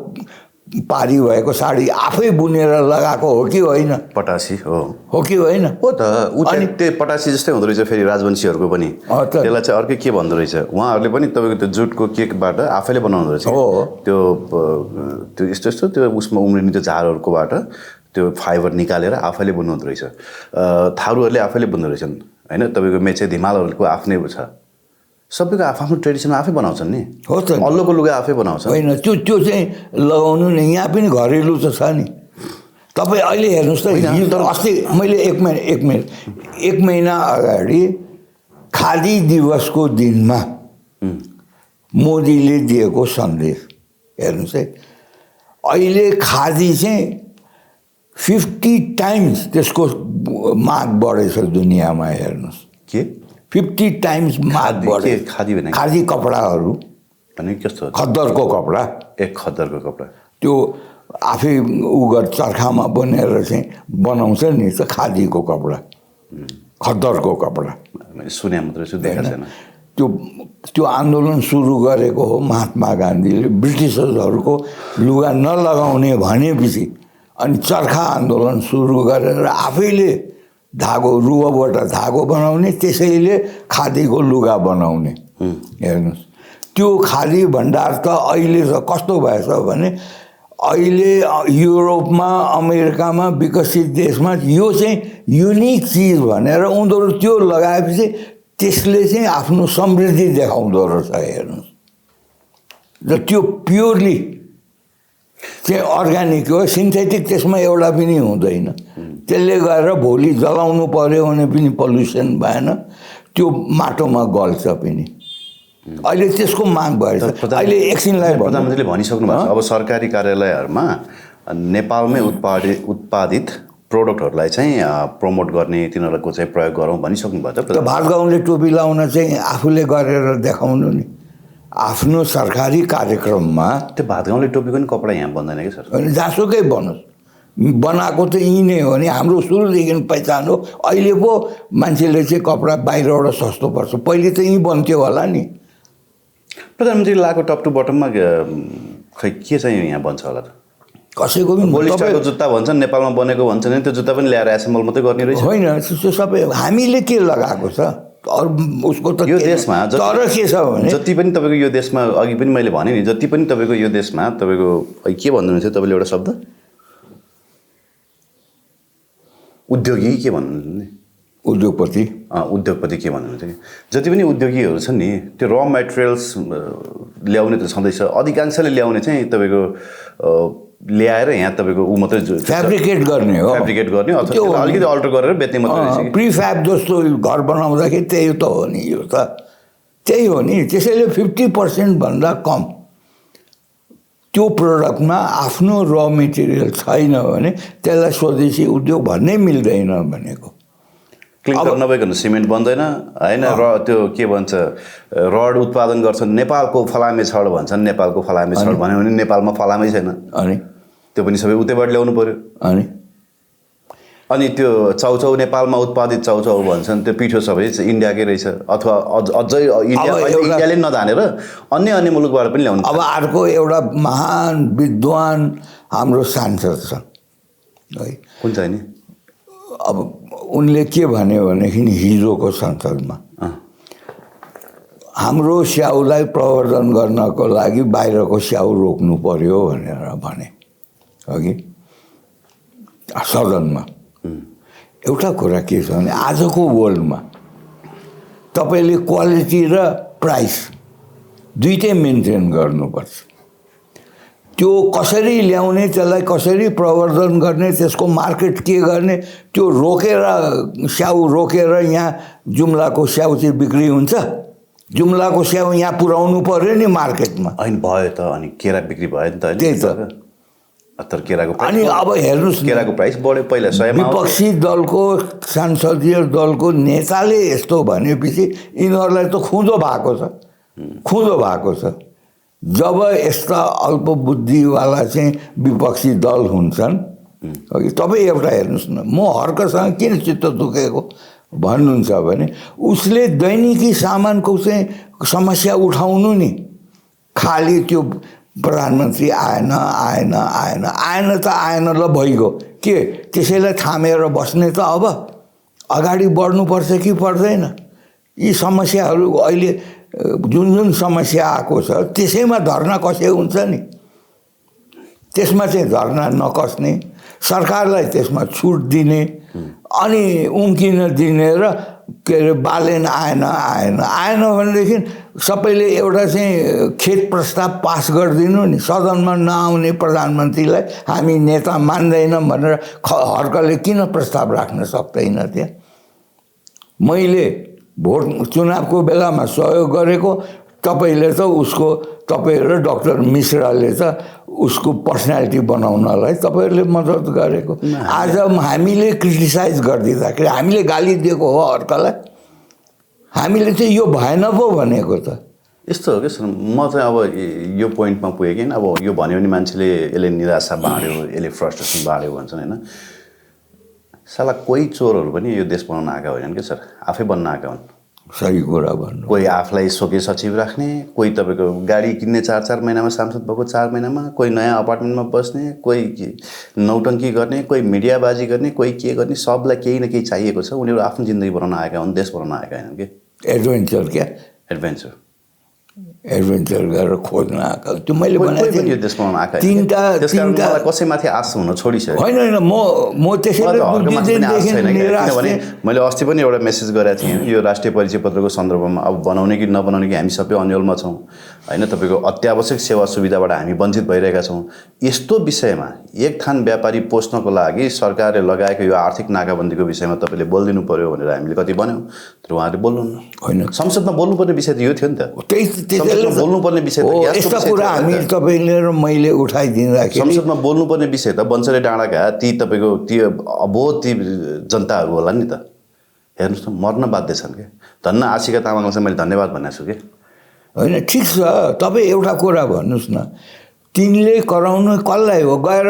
पारी भएको साडी आफै बुनेर लगाएको हो कि होइन पटासी हो कि होइन हो त अनि त्यो पटासी जस्तै हुँदो रहेछ फेरि राजवंशीहरूको पनि त्यसलाई चाहिँ अर्कै के भन्दो रहेछ उहाँहरूले पनि तपाईँको त्यो जुटको केकबाट आफैले बनाउँदो रहेछ त्यो यस्तो यस्तो त्यो उसमा उम्रिने त्यो झारहरूकोबाट त्यो फाइबर निकालेर आफैले बुन्नुहुँदो रहेछ थारूहरूले आफैले बुन्दो रहेछन् होइन तपाईँको मेचे धिमालहरूको आफ्नै छ सबैको आफ्नो ट्रेडिसन आफै बनाउँछन् नि हो त अल्लोको लुगा आफै बनाउँछन् होइन त्यो चाहिँ लगाउनु नि यहाँ पनि घरेलु त छ नि तपाईँ अहिले हेर्नुहोस् त अस्ति मैले एक महिना अगाडि खादी दिवसको दिनमा मोदीले दिएको सन्देश हेर्नुहोस् है अहिले खादी चाहिँ 50 टाइम्स त्यसको माग बढेछ दुनियाँमा हेर्नुहोस् के 50 टाइम्स माग बढे खादी कपडाहरू भने कस्तो खद्दरको कपडा खद्दरको कपडा त्यो आफै उगर चर्खामा बनेर चाहिँ बनाउँछ नि त खादीको कपडा खद्दरको कपडा सुने मात्रै छु देखाएको छैन त्यो आन्दोलन सुरु गरेको हो महात्मा गान्धीले ब्रिटिसर्सहरूको लुगा नलगाउने भनेपछि अनि चर्खा आन्दोलन सुरु गरेर आफैले धागो रुवाबाट धागो बनाउने त्यसैले खादीको लुगा बनाउने हेर्नुहोस् त्यो खादी भण्डार त अहिले त कस्तो भएछ भने अहिले युरोपमा अमेरिकामा विकसित देशमा यो चाहिँ युनिक चिज भनेर उनीहरू त्यो लगाएपछि त्यसले चाहिँ आफ्नो समृद्धि देखाउँदो रहेछ हेर्नुहोस् र त्यो प्योरली चाहिँ अर्ग्यानिक हो सिन्थेटिक त्यसमा एउटा पनि हुँदैन त्यसले गरेर भोलि जलाउनु पर्यो भने पनि पल्युसन भएन त्यो माटोमा गल्छ पनि अहिले त्यसको माग भएछ अहिले एकछिनलाई प्रधानमन्त्रीले भनिसक्नु भएको छ अब सरकारी कार्यालयहरूमा नेपालमै उत्पादित प्रोडक्टहरूलाई चाहिँ प्रमोट गर्ने तिनीहरूको चाहिँ प्रयोग गरौँ भनिसक्नु भएको छ भातगाउँले टोपी लाउन चाहिँ आफूले गरेर देखाउनु नि आफ्नो सरकारी कार्यक्रममा त्यो भातगाउँले टोपीको नि कपडा यहाँ बन्दैन कि सर जहाँसुकै बनोस् बनाएको त यहीँ नै हो नि हाम्रो सुरुदेखि पहिचान हो अहिले पो मान्छेले चाहिँ कपडा बाहिरबाट सस्तो पर्छ पहिले त यहीँ बन्थ्यो होला नि प्रधानमन्त्री लगाएको टप टु बटममा खै के चाहिँ यहाँ बन्छ होला त कसैको पनि पोलिस्टरको जुत्ता भन्छन् नेपालमा बनेको भन्छन् नि त्यो जुत्ता पनि ल्याएर एसेम्बल मात्रै गर्ने रहेछ होइन त्यो सबै हामीले के लगाएको छ उसको त यो देशमा तर के छ भने जति पनि तपाईँको यो देशमा अघि पनि मैले भने नि जति पनि तपाईँको यो देशमा तपाईँको के भन्नुहुन्छ तपाईँले एउटा शब्द उद्योगी के भन्नुहुन्छ नि उद्योगपति के भन्नुहुन्छ कि जति पनि उद्योगीहरू छन् नि त्यो र मेटेरियल्स ल्याउने त छँदैछ अधिकांशले ल्याउने चाहिँ तपाईँको ल्याएर यहाँ तपाईँको ऊ मात्रै फेब्रिकेट गर्ने अथवा अलिकति अल्टर गरेर बेच्ने मात्रै रहेछ प्रिफ्याब जस्तो घर बनाउँदाखेरि त्यही त हो नि यो त त्यही हो नि त्यसैले 50% भन्दा कम त्यो प्रोडक्टमा आफ्नो र मेटेरियल छैन भने त्यसलाई स्वदेशी उद्योग भन्नै मिल्दैन भनेको क्लिङ्कर नभइकन सिमेन्ट बन्दैन होइन र त्यो के भन्छ रड उत्पादन गर्छन् नेपालको फलामे छड भन्छन् नेपालको फलामे छड भन्यो भने नेपालमा फलामै छैन अनि त्यो पनि सबै उतैबाट ल्याउनु पर्यो अनि अनि त्यो चाउचाउ नेपालमा उत्पादित चाउचाउ भन्छन् त्यो पिठो सबै इन्डियाकै रहेछ अथवा अझै इन्डियाले नजानेर अन्य मुलुकबाट पनि ल्याउनु। अब अर्को एउटा महान विद्वान हाम्रो सांसद छ है, कुन चाहिँ नि? अब उनले के भन्यो भनेदेखि हिजोको संसदमा हाम्रो स्याउलाई प्रवर्धन गर्नको लागि बाहिरको स्याउ रोक्नु पर्यो भनेर भने अघि सदनमा। एउटा कुरा के छ भने आजको वर्ल्डमा तपाईँले क्वालिटी र प्राइस दुइटै मेन्टेन गर्नुपर्छ। त्यो कसरी ल्याउने, त्यसलाई कसरी प्रवर्धन गर्ने, त्यसको मार्केट के गर्ने, त्यो रोकेर स्याउ रोकेर यहाँ जुम्लाको स्याउ चाहिँ बिक्री हुन्छ, जुम्लाको स्याउ यहाँ पुर्याउनु पर्यो नि मार्केटमा। होइन भयो त, अनि केरा बिक्री भयो नि त। त्यही त। तर केराको अनि अब हेर्नुहोस्, केराको प्राइस बढ्यो पहिला 100 मा। विपक्षी दलको संसदीय दलको नेताले यस्तो भनेपछि यिनीहरूलाई त खुँदो भएको छ, खुँदो भएको छ। जब यस्ता अल्पबुद्धिवाला चाहिँ विपक्षी दल हुन्छन्, अघि तपाईँ एउटा हेर्नुहोस् न, म हर्कसँग किन चित्त दुखेको भन्नुहुन्छ भने उसले दैनिकी सामानको चाहिँ समस्या उठाउनु नि, खालि त्यो प्रधानमन्त्री आएन आएन आएन आएन त आएन, ल भइगयो के त्यसैलाई थामेर बस्ने त? अब अगाडि बढ्नुपर्छ कि पर्दैन? यी समस्याहरू अहिले जुन जुन समस्या आएको छ त्यसैमा धर्ना कसे हुन्छ नि, त्यसमा चाहिँ धर्ना नकस्ने, सरकारलाई त्यसमा छुट दिने, अनि उम्किन दिने र के अरे बालेन आएन आएन आएन भनेदेखि सबैले एउटा चाहिँ खेत प्रस्ताव पास गरिदिनु नि, सदनमा नआउने प्रधानमन्त्रीलाई हामी नेता मान्दैनौँ भनेर हर्कले किन प्रस्ताव राख्न सक्दैन त्यहाँ? मैले भोट चुनावको बेलामा सहयोग गरेको, तपाईँले त उसको, तपाईँ र डाक्टर मिश्राले त उसको पर्सनालिटी बनाउनलाई तपाईँहरूले मद्दत गरेको। आज हामीले क्रिटिसाइज गरिदिँदाखेरि हामीले गाली दिएको हो अर्कालाई, हामीले चाहिँ यो भएन पो भनेको त। यस्तो हो कि सर, म चाहिँ अब यो पोइन्टमा पुगेँ कि अब यो भन्यो भने मान्छेले यसले निराशा बाँड्यो, यसले फ्रस्ट्रेसन बाँड्यो भन्छन् होइन। साला कोही चोरहरू पनि यो देश बनाउन आएका होइनन् कि सर, आफै बन्न आएका हुन्। सही कुरा भन्नु। कोही आफूलाई स्वकीय सचिव राख्ने, कोही तपाईँको गाडी किन्ने 4-4 महिनामा, सांसद भएको 4 महिनामा, कोही नयाँ अपार्टमेन्टमा बस्ने, कोही नौटङ्की गर्ने, कोही मिडियाबाजी गर्ने, कोही के गर्ने, सबलाई केही न केही चाहिएको छ। उनीहरू आफ्नो जिन्दगी बनाउन आएका हुन्, देश बनाउन आएका होइनन् कि। एडभेन्चर क्या, एडभेन्चर गरेर खोज्न आएका। त्यो मैले भनेको थिएँ, यो देश बनाउन आएका तीनटा कसैमाथि आश हुन छोडिसक्यो। होइन होइन, म त्यसैले किनभने मैले अस्ति पनि एउटा मेसेज गरेको थिएँ, यो राष्ट्रिय परिचय पत्रको सन्दर्भमा अब बनाउने कि नबनाउने कि हामी सबै अन्यलमा छौँ होइन। तपाईँको अत्यावश्यक सेवा सुविधाबाट हामी वञ्चित भइरहेका छौँ। यस्तो विषयमा एक थान व्यापारी पोस्नको लागि सरकारले लगाएको यो आर्थिक नाकाबन्दीको विषयमा तपाईँले बोलिदिनु पर्यो भनेर हामीले कति भन्यौँ, तर उहाँहरूले बोल्नुहुन्न। होइन, संसदमा बोल्नुपर्ने विषय त यो थियो नि त। बोल्नुपर्ने विषय यस्ता कुरा हामी तपाईँले र मैले उठाइदिँदाखेरि संसदमा बोल्नुपर्ने विषय त बन्चरे डाँडाका ती तपाईँको ती अबोध ती जनताहरू होला नि त। हेर्नुहोस् त, मर्न बाध्य छन् क्या। धन्न आशिका तामाङलाई चाहिँ मैले धन्यवाद भनेको छु कि। होइन, ठिक छ, तपाईँ एउटा कुरा भन्नुहोस् न, तिनले कराउनु कसलाई हो? गएर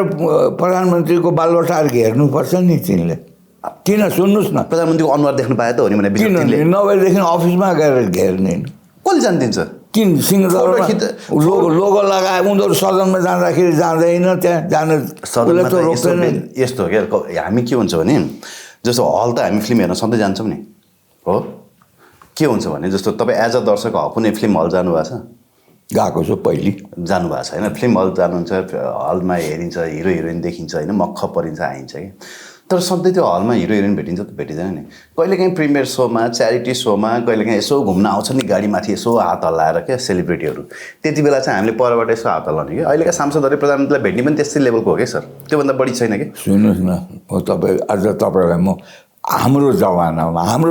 प्रधानमन्त्रीको बालबटार घेर्नुपर्छ नि तिनले। किन सुन्नुहोस् न, प्रधानमन्त्रीको अनुहार देख्नु पाए त हो नि भने किन नभएदेखि अफिसमा गएर घेर्ने? कसले जानिदिन्छ? किन सिंहदरबारमा लोगो लगाए उनीहरू सदनमा जाँदाखेरि जाँदैन, त्यहाँ जान रोक्दैन। यस्तो हो क्या, हामी के हुन्छ भने जस्तो हल त हामी फिल्म हेर्न सधैँ जान्छौँ नि, हो। के हुन्छ भने जस्तो तपाईँ एज अ दर्शक कुनै फिल्म हल जानुभएको छ? गएको छु पहिले, जानुभएको छ होइन। फिल्म हल जानुहुन्छ, हलमा हेरिन्छ, हिरो हिरोइन देखिन्छ होइन, मक्ख परिन्छ, आइन्छ कि। तर सधैँ त्यो हलमा हिरो हिरोइन भेटिन्छ त भेटिँदैन नि। कहिलेकाहीँ प्रिमियर सोमा, च्यारिटी सोमा कहिलेकाहीँ यसो घुम्न आउँछ नि गाडीमाथि, यसो हात हल्लाएर क्या सेलिब्रिटीहरू। त्यति बेला चाहिँ हामीले परबाट यसो हात हल्लाउने कि। अहिलेका सांसदहरू प्रधानमन्त्रीलाई भेट्ने पनि त्यस्तै लेभलको हो क्या सर, त्योभन्दा बढी छैन कि। सुन्नुहोस् न, म तपाईँ अझ तपाईँलाई म हाम्रो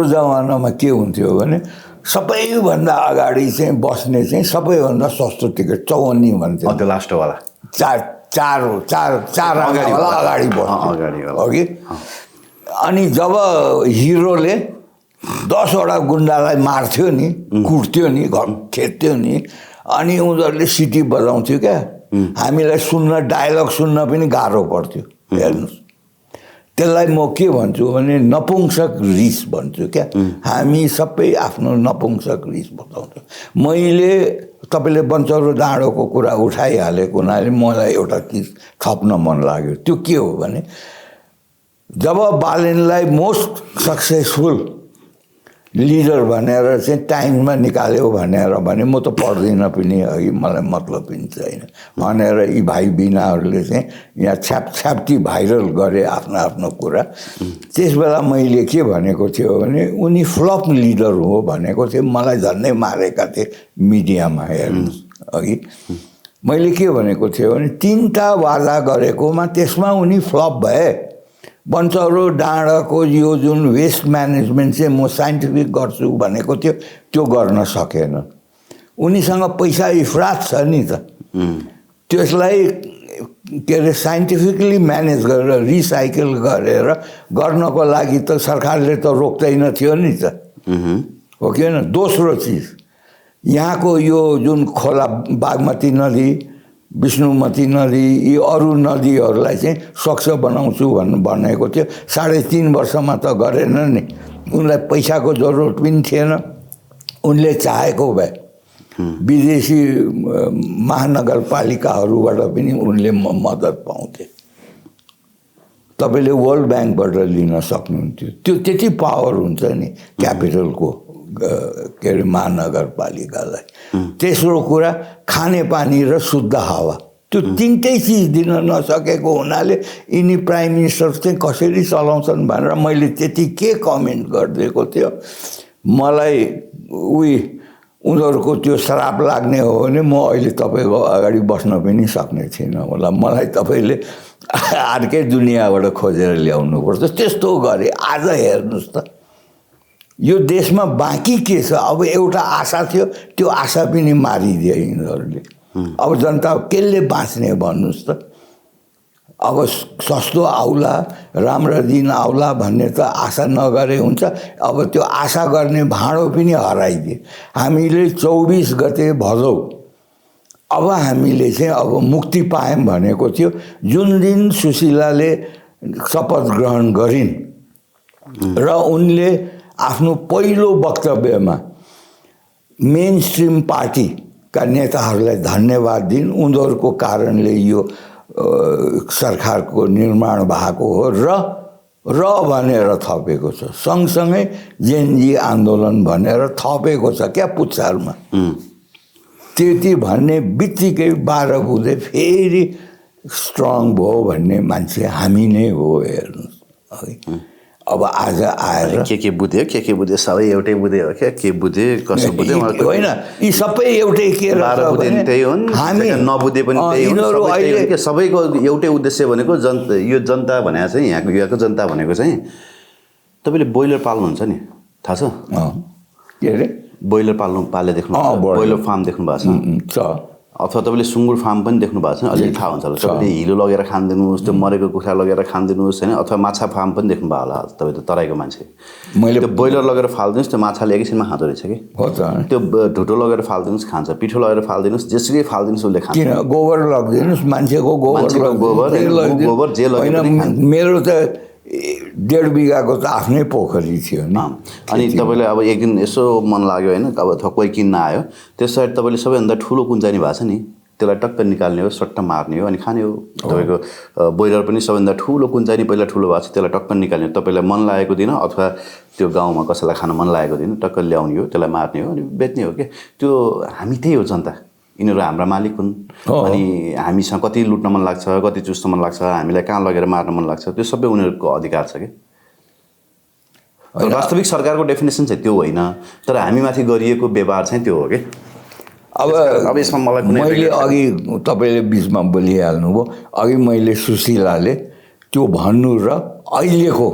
जमानामा के हुन्थ्यो भने सबैभन्दा अगाडि चाहिँ बस्ने चाहिँ सबैभन्दा सस्तो टिकट 54 भन्थ्यो। त्यो लास्टवाला चार अगाडि अघि। अनि जब हिरोले 10वटा गुन्डालाई मार्थ्यो नि, कुट्थ्यो नि, खेद्थ्यो नि, अनि उनीहरूले सिटी बजाउँथ्यो क्या। हामीलाई सुन्न, डायलग सुन्न पनि गाह्रो पर्थ्यो। हेर्नुहोस्, त्यसलाई म के भन्छु भने नपुंसक रिस भन्छु क्या। हामी सबै आफ्नो नपुंसक रिस बताउँछौँ। मैले तपाईँले बन्चरो डाँडोको कुरा उठाइहालेको हुनाले मलाई एउटा चिज थप्न मन लाग्यो। त्यो के हो भने जब बालेनलाई मोस्ट सक्सेसफुल लिडर भनेर चाहिँ टाइम्समा निकाल्यो भनेर भने म त पढ्दिनँ पनि, अघि मलाई मतलब पनि छैन भनेर यी भाइ बिनाहरूले चाहिँ यहाँ छ्यापछ्याप्टी भाइरल गरे आफ्नो आफ्नो कुरा। त्यस बेला मैले के भनेको थियो भने उनी फ्लप लिडर हो भनेको थिएँ। मलाई झन्डै मारेका थिए मिडियामा हेर्नुहोस्। अघि मैले के भनेको थियो भने 3टा वादा गरेकोमा त्यसमा उनी फ्लप भए। बन्चरो डाँडाको यो जुन वेस्ट म्यानेजमेन्ट चाहिँ म साइन्टिफिक गर्छु भनेको थियो त्यो गर्न सकेन। उनीसँग पैसा इफरात छ नि त, त्यसलाई के अरे साइन्टिफिकली म्यानेज गरेर रिसाइकल गरेर गर्नको लागि त सरकारले त रोक्दैन थियो नि त, हो कि होइन। दोस्रो चिज यहाँको यो जुन खोला बागमती नदी, विष्णुमती नदी, यी अरू नदीहरूलाई चाहिँ स्वच्छ बनाउँछु भनेको थियो। 3.5 वर्षमा त गरेन नि। उनलाई पैसाको जरुरत पनि थिएन। उनले चाहेको भए विदेशी महानगरपालिकाहरूबाट पनि उनले मद्दत पाउँथे। तपाईँले वर्ल्ड ब्याङ्कबाट लिन सक्नुहुन्थ्यो। त्यो त्यति पावर हुन्छ नि क्यापिटलको के अरे महानगरपालिकालाई। तेस्रो कुरा खानेपानी र शुद्ध हावा, त्यो 3टै चिज दिन नसकेको हुनाले यिनी प्राइम मिनिस्टर चाहिँ कसरी चलाउँछन् भनेर मैले त्यति के कमेन्ट गरिदिएको थियो। मलाई उनीहरूको त्यो श्राप लाग्ने हो भने म अहिले तपाईँको अगाडि बस्न पनि सक्ने थिइनँ होला। मलाई तपाईँले अर्कै दुनियाँबाट खोजेर ल्याउनुपर्छ। त्यस्तो गरे। आज हेर्नुहोस् त यो देशमा बाँकी के छ? अब एउटा आशा थियो, त्यो आशा पनि मारिदिए यिनीहरूले। अब जनता केले बाँच्ने भन्नुहोस् त? अब सस्तो आउला, राम्रो दिन आउला भन्ने त आशा नगरे हुन्छ। अब त्यो आशा गर्ने भाँडो पनि हराइदिए। हामीले 24 गते भदौ अब हामीले चाहिँ अब मुक्ति पायौँ भनेको थियो। जुन दिन सुशीलाले शपथ ग्रहण गरिन् र उनले आफ्नो पहिलो वक्तव्यमा मेन स्ट्रिम पार्टीका नेताहरूलाई धन्यवाद दिन्। उनीहरूको कारणले यो सरकारको निर्माण भएको हो र भनेर थपेको छ। सँगसँगै जेनजी आन्दोलन भनेर थपेको छ क्या पुच्छारमा। त्यति भन्ने बित्तिकै 12 बुधे फेरि स्ट्रङ भयो भन्ने मान्छे हामी नै हो। हेर्नुहोस् अब आज आएर के बुझ्यो, के बुझ्यो, सबै एउटै बुझ्यो हो क्या? के बुझ्यो, कसो बुझ्यो होइन, यी सबै एउटै के त्यही हुन्। हामी नबुझे पनि त्यही हो। सबैको एउटै उद्देश्य भनेको यो जनता भनेको चाहिँ यहाँको जनता भनेको चाहिँ तपाईँले बोइलर पाल्नुहुन्छ नि, थाहा छ? के अरे बोइलर पाले देख्नु, बोइलर फार्म देख्नु भएको छ? अथवा तपाईँले सुँगुर फार्म पनि देख्नु भएको छ? अलिक थाहा हुन्छ होला। तपाईँले हिलो लगेर खानिदिनुहोस्, त्यो मरेको कुखुरा लगेर खानिदिनुहोस् होइन। अथवा माछा फार्म पनि देख्नु भयो होला तपाईँ त, तराईको मान्छे। मैले त्यो बोइलर लगेर फालिदिनुहोस्, त्यो माछाले एकैछिनमा खाँदो रहेछ कि। हो त। त्यो ढुटो लगेर फालिदिनुहोस्, खान्छ। पिठो लगेर फालिदिनुहोस्, जेसुकै फालिदिनुहोस् उसले खान्छ। किन गोबर लगिदिनुहोस्, मान्छेको गोबर जे लगे। मेरो त 1.5 बिघाको त आफ्नै पोखरी थियो नि। अनि तपाईँले अब एक दिन यसो मन लाग्यो होइन, अब कोही किन्न आयो, त्यस साइड तपाईँले सबैभन्दा ठुलो कुन्चानी भएको छ नि, त्यसलाई टक्क निकाल्ने हो, सट्ट मार्ने हो अनि खाने हो। तपाईँको बोइलर पनि सबैभन्दा ठुलो कुन्चानी पहिला ठुलो भएको छ, त्यसलाई टक्क निकाल्ने हो। तपाईँलाई मन लागेको दिन अथवा त्यो गाउँमा कसैलाई खान मन लागेको दिन टक्क ल्याउने हो, त्यसलाई मार्ने हो अनि बेच्ने हो। क्या त्यो हामी त्यही हो जनता। यिनीहरू हाम्रा मालिक हुन्। अनि हामीसँग कति लुट्न मन लाग्छ, कति चुस्न मन लाग्छ, हामीलाई कहाँ लगेर मार्न मन लाग्छ, त्यो सबै उनीहरूको अधिकार छ कि। वास्तविक सरकारको डेफिनेसन चाहिँ त्यो होइन, तर हामीमाथि गरिएको व्यवहार चाहिँ त्यो हो कि। अब यसमा मलाई मैले अघि तपाईँले बिचमा बोलिहाल्नु भयो। अघि मैले सुशीलाले त्यो भन्नु र अहिलेको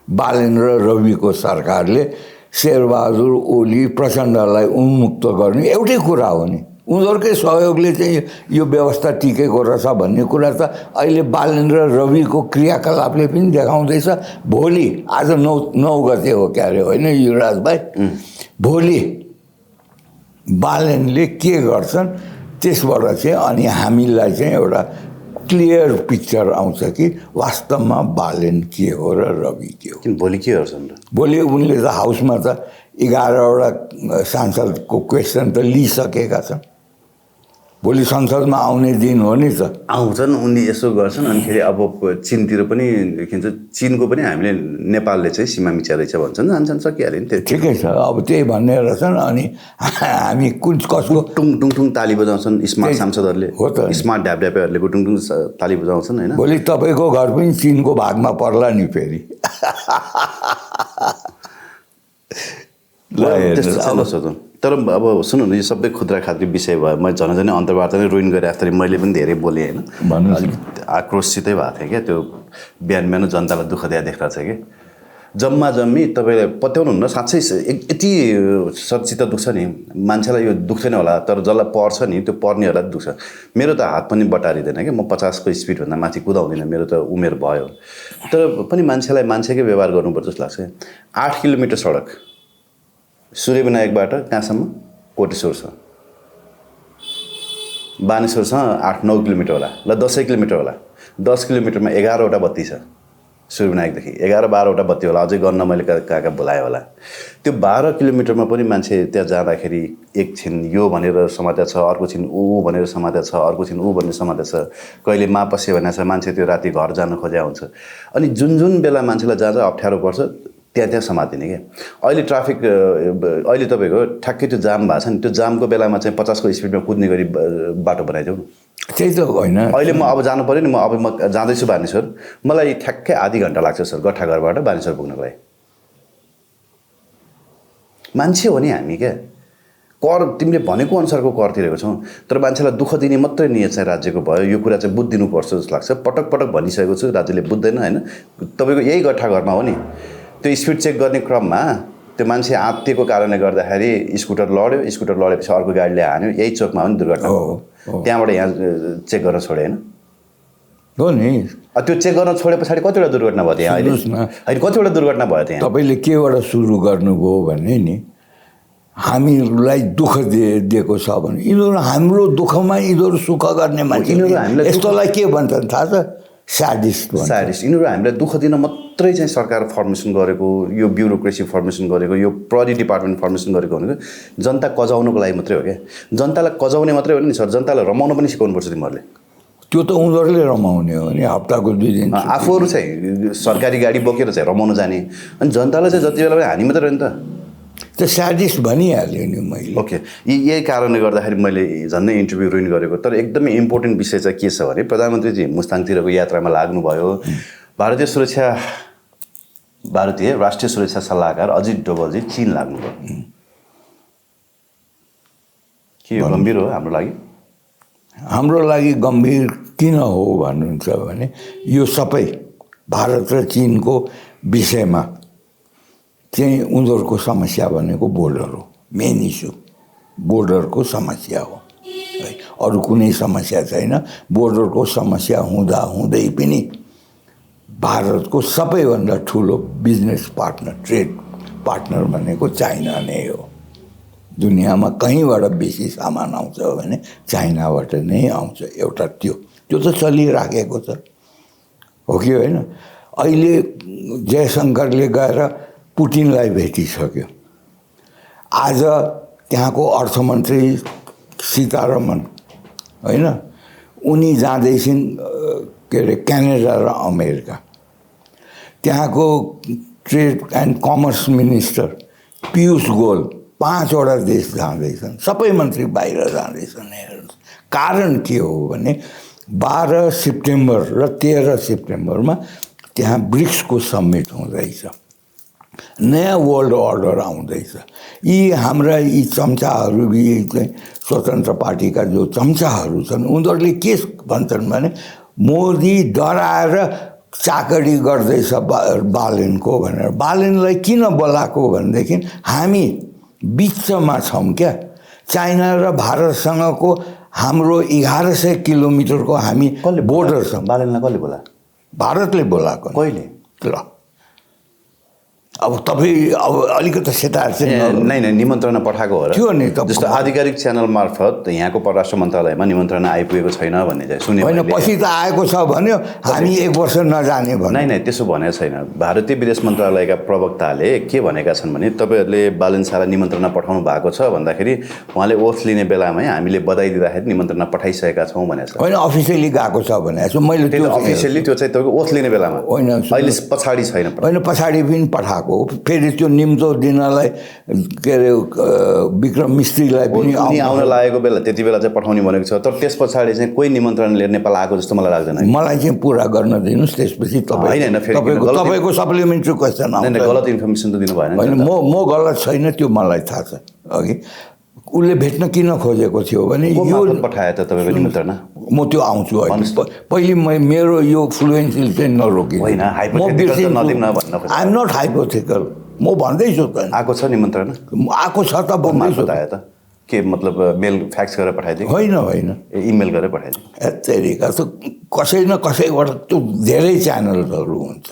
बालेन र रविको सरकारले शेरबहादुर ओली प्रचण्डलाई उन्मुक्त गर्ने एउटै कुरा हो नि। उनीहरूकै सहयोगले चाहिँ यो व्यवस्था टिकेको रहेछ भन्ने कुरा त अहिले बालेन र रविको क्रियाकलापले पनि देखाउँदैछ। भोलि आज 9 गते हो क्या अरे होइन युवराज भाइ? भोलि बालेनले के गर्छन् त्यसबाट चाहिँ अनि हामीलाई चाहिँ एउटा क्लियर पिक्चर आउँछ कि वास्तवमा बालेन के हो र रवि के हो। किन भोलि के गर्छन् र? भोलि उनले त हाउसमा त 11वटा सांसदको क्वेसन त लिइसकेका छन्। भोलि संसदमा आउने दिन हो नि त। आउँछन् उनी यसो गर्छन् अनि फेरि अब चीनतिर पनि देखिन्छ। चीनको पनि हामीले नेपालले चाहिँ सीमा मिच्याएछ भन्छन्, जान्छन्, सकिहाल्यो नि त्यो। ठिकै छ, अब त्यही भन्ने रहेछन्। अनि हामी कुन कसको टुङ टुङ टुङ ताली बजाउँछन् स्मार्ट सांसदहरूले, हो त। स्मार्ट ढ्यापढ्यापेहरूले टुङ टुङ ताली बजाउँछन् होइन। भोलि तपाईँको घर पनि चिनको भागमा पर्ला नि फेरि। त्यस्तो छैन सोधौँ। तर अब सुन्नु न, यो सबै खुद्रा खाद्री विषय भयो। मैले झन् अन्तर्वार्ता नै रोइन गरेँ जस्तै मैले पनि धेरै बोलेँ होइन। अलिक आक्रोशितै भएको थिएँ क्या। त्यो बिहान बिहान जनतालाई दुःख दिए देख्दा छ कि जम्मा जम्मी तपाईँले पत्याउनुहुन्न। साँच्चै यति सचित्त दुख्छ नि मान्छेलाई। यो दुख्दैन होला तर जसलाई पर्छ नि त्यो पर्नेहरूलाई दुख्छ। मेरो त हात पनि बटारिँदैन क्या, म 50को स्पिडभन्दा माथि कुदाउँदिनँ, मेरो त उमेर भयो। तर पनि मान्छेलाई मान्छेकै व्यवहार गर्नुपर्छ जस्तो लाग्छ। 8 किलोमिटर सडक सूर्यविनायकबाट कहाँसम्म? कोटेश्वरसम्म। बानेश्वरसम्म 8-9 किलोमिटर होला, ल 10 किलोमिटर होला। 10 किलोमिटरमा 11वटा बत्ती छ। सूर्यविनायकदेखि 11-12वटा बत्ती होला। अझै गर्न मैले कहाँ बोलाएँ होला। त्यो 12 किलोमिटरमा पनि मान्छे त्यहाँ जाँदाखेरि एकछिन यो भनेर समातेको छ, अर्को छिन ऊ भनेर समातेको छ, अर्को छिन ऊ भनेर समातेको छ। कहिले मापसे भनेको छ, मान्छे त्यो राति घर जान खोज्या हुन्छ। अनि जुन बेला मान्छेलाई जहाँ अप्ठ्यारो पर्छ त्यहाँ समातिने क्या। अहिले ट्राफिक अहिले तपाईँको ठ्याक्कै त्यो जाम भएको छ नि, त्यो जामको बेलामा चाहिँ 50को स्पिडमा कुद्ने गरी बाटो बनाइदेऊ न। त्यही त होइन। अहिले म अब जानु पऱ्यो नि, म जाँदैछु बानेश्वर, मलाई ठ्याक्कै आधी घन्टा लाग्छ सर गट्ठाघरबाट बानेश्वर पुग्नको लागि। मान्छे हो नि हामी क्या। कर तिमीले भनेको अनुसारको कर तिरेको छौँ, तर मान्छेलाई दुःख दिने मात्रै नियत चाहिँ राज्यको भयो। यो कुरा चाहिँ बुझिदिनुपर्छ जस्तो लाग्छ। पटक पटक भनिसकेको छु, राज्यले बुझ्दैन होइन। तपाईँको यही गट्ठाघरमा हो नि, त्यो स्पिड चेक गर्ने क्रममा त्यो मान्छे आत्तिएको कारणले गर्दाखेरि स्कुटर लडेपछि अर्को गाडीले हान्यो। यही चोकमा हो नि दुर्घटना। त्यहाँबाट यहाँ चेक गर्न छोडे होइन हो नि। त्यो चेक गर्न छोडे पछाडि कतिवटा दुर्घटना भयो त्यहाँ? अहिले कतिवटा दुर्घटना भयो त्यहाँ? तपाईँले केबाट सुरु गर्नुभयो भने नि हामीलाई दुःख दिएको छ भने यिनीहरू हाम्रो दुःखमा यिनीहरू सुख गर्ने मान्छे। यस्तोलाई के भन्छन् थाहा छ? स्याडिस्ट। यिनीहरू हामीलाई दुःख दिन मात्रै चाहिँ सरकार फर्मेसन गरेको, यो ब्युरोक्रेसी फर्मेसन गरेको, यो प्रहरी डिपार्टमेन्ट फर्मेसन गरेको भनेको जनता कजाउनुको लागि मात्रै हो क्या। जनतालाई कजाउने मात्रै हो नि सर, जनतालाई रमाउन पनि सिकाउनुपर्छ तिमीहरूले। त्यो त उनीहरूले रमाउने हो नि, हप्ताको 2 दिन। आफूहरू चाहिँ सरकारी गाडी बोकेर चाहिँ रमाउन जाने, अनि जनतालाई चाहिँ जति बेला पनि हानि मात्रै हो नि त। त्यो स्याडिस्ट भनिहाल्यो नि मैले। ओके, यही कारणले गर्दाखेरि मैले झन्डै इन्टरभ्यू रुइन गरेको। तर एकदमै इम्पोर्टेन्ट विषय चाहिँ के छ भने प्रधानमन्त्रीजी मुस्ताङतिरको यात्रामा लाग्नुभयो। भारतीय राष्ट्रिय सुरक्षा सल्लाहकार अजित डोभालजी चीन लाग्नुभयो। के यो गम्भीर हो हाम्रो लागि? हाम्रो लागि गम्भीर किन हो भन्नुहुन्छ भने यो सबै भारत र चीनको विषयमा चाहिँ उनीहरूको समस्या भनेको बोर्डर हो। मेन इस्यु बोर्डरको समस्या हो है, अरू कुनै समस्या छैन। बोर्डरको समस्या हुँदै पनि भारतको सबैभन्दा ठुलो बिजनेस पार्टनर, ट्रेड पार्टनर भनेको चाइना नै हो। दुनियाँमा कहीँबाट बेसी सामान आउँछ भने चाइनाबाट नै आउँछ। एउटा त्यो त चलिराखेको छ, हो कि होइन? अहिले जयशङ्करले गएर पुटिनलाई भेटिसक्यो। आज त्यहाँको अर्थमन्त्री सीतारमण होइन, उनी जाँदैछिन् के अरे क्यानाडा र अमेरिका। त्यहाँको trade and commerce minister Piyush Goyal 5वटा देश जाँदैछन्। सबै मन्त्री बाहिर जाँदैछन्। हेर्नुहोस् कारण के हो भने 12 सेप्टेम्बर र 13 सेप्टेम्बरमा त्यहाँ ब्रिक्सको समिट हुँदैछ। नयाँ वर्ल्ड अर्डर आउँदैछ। हाम्रा चम्चाहरू, चाहिँ स्वतन्त्र पार्टीका जो चम्चाहरू छन्, उनीहरूले के भन्छन् भने मोदी डराएर चाकरी गर्दैछ बालेनको भनेर। बालेनलाई किन बोलाएको भनेदेखि हामी बिचमा छौँ क्या। चाइना र भारतसँगको हाम्रो 1100 किलोमिटरको हामी बोर्डर छ। बालेनलाई कसले बोला? भारतले बोलाएको। कहिले? ल अब तपाईँ अब अलिकति सेतार चाहिँ नै निमन्त्रणा पठाएको हो र थियो नि त। जस्तो आधिकारिक च्यानल मार्फत यहाँको परराष्ट्र मन्त्रालयमा निमन्त्रणा आइपुगेको छैन भन्ने चाहिँ सुने होइन, पछि त आएको छ भन्यो, हामी 1 वर्ष नजाने भन्यो। नै त्यसो भनेको छैन। भारतीय विदेश मन्त्रालयका प्रवक्ताले के भनेका छन् भने तपाईँहरूले बालन शाहलाई निमन्त्रणा पठाउनु भएको छ भन्दाखेरि उहाँले ओथ लिने बेलामै हामीले बधाई दिँदाखेरि निमन्त्रणा पठाइसकेका छौँ भनेको छ। होइन, अफिसियली गएको छ भनेको छु मैले। त्यो अफिसियली त्यो चाहिँ तपाईँको ओथ लिने बेलामा होइन, अहिले पछाडि छैन। होइन, पछाडि पनि पठाएको। फेरि त्यो निम्तो दिनलाई के अरे विक्रम मिस्त्रीलाई पनि आउन लागेको बेला त्यति बेला चाहिँ पठाउने भनेको छ। तर त्यस पछाडि चाहिँ कोही निमन्त्रण लिएर नेपाल आएको जस्तो मलाई लाग्दैन। मलाई चाहिँ पुरा गर्न दिनुहोस्, त्यसपछि तपाईँको सप्लिमेन्ट्री क्वेसन आउँछ। गलत इन्फर्मेसन त दिनु भएन। होइन, म गलत छैन, त्यो मलाई थाहा छ। अघि उसले भेट्न किन खोजेको थियो भने यो पठायो त तपाईँको निमन्त्रणा। म त्यो आउँछु पहिले मेरो यो फ्लुएन्सी चाहिँ नरोकिनु। होइन, आइ एम नट हाइपोथेटिकल, म भन्दैछु त। आएको छ निमन्त्रणा, आएको छ त भन्दैछु त। के मतलब मेल फ्याक्स गरेर पठाइदियो? होइन, इमेल गरेर पठाइदियो। तरिका त कसै न कसैबाट त्यो धेरै च्यानलहरू हुन्छ।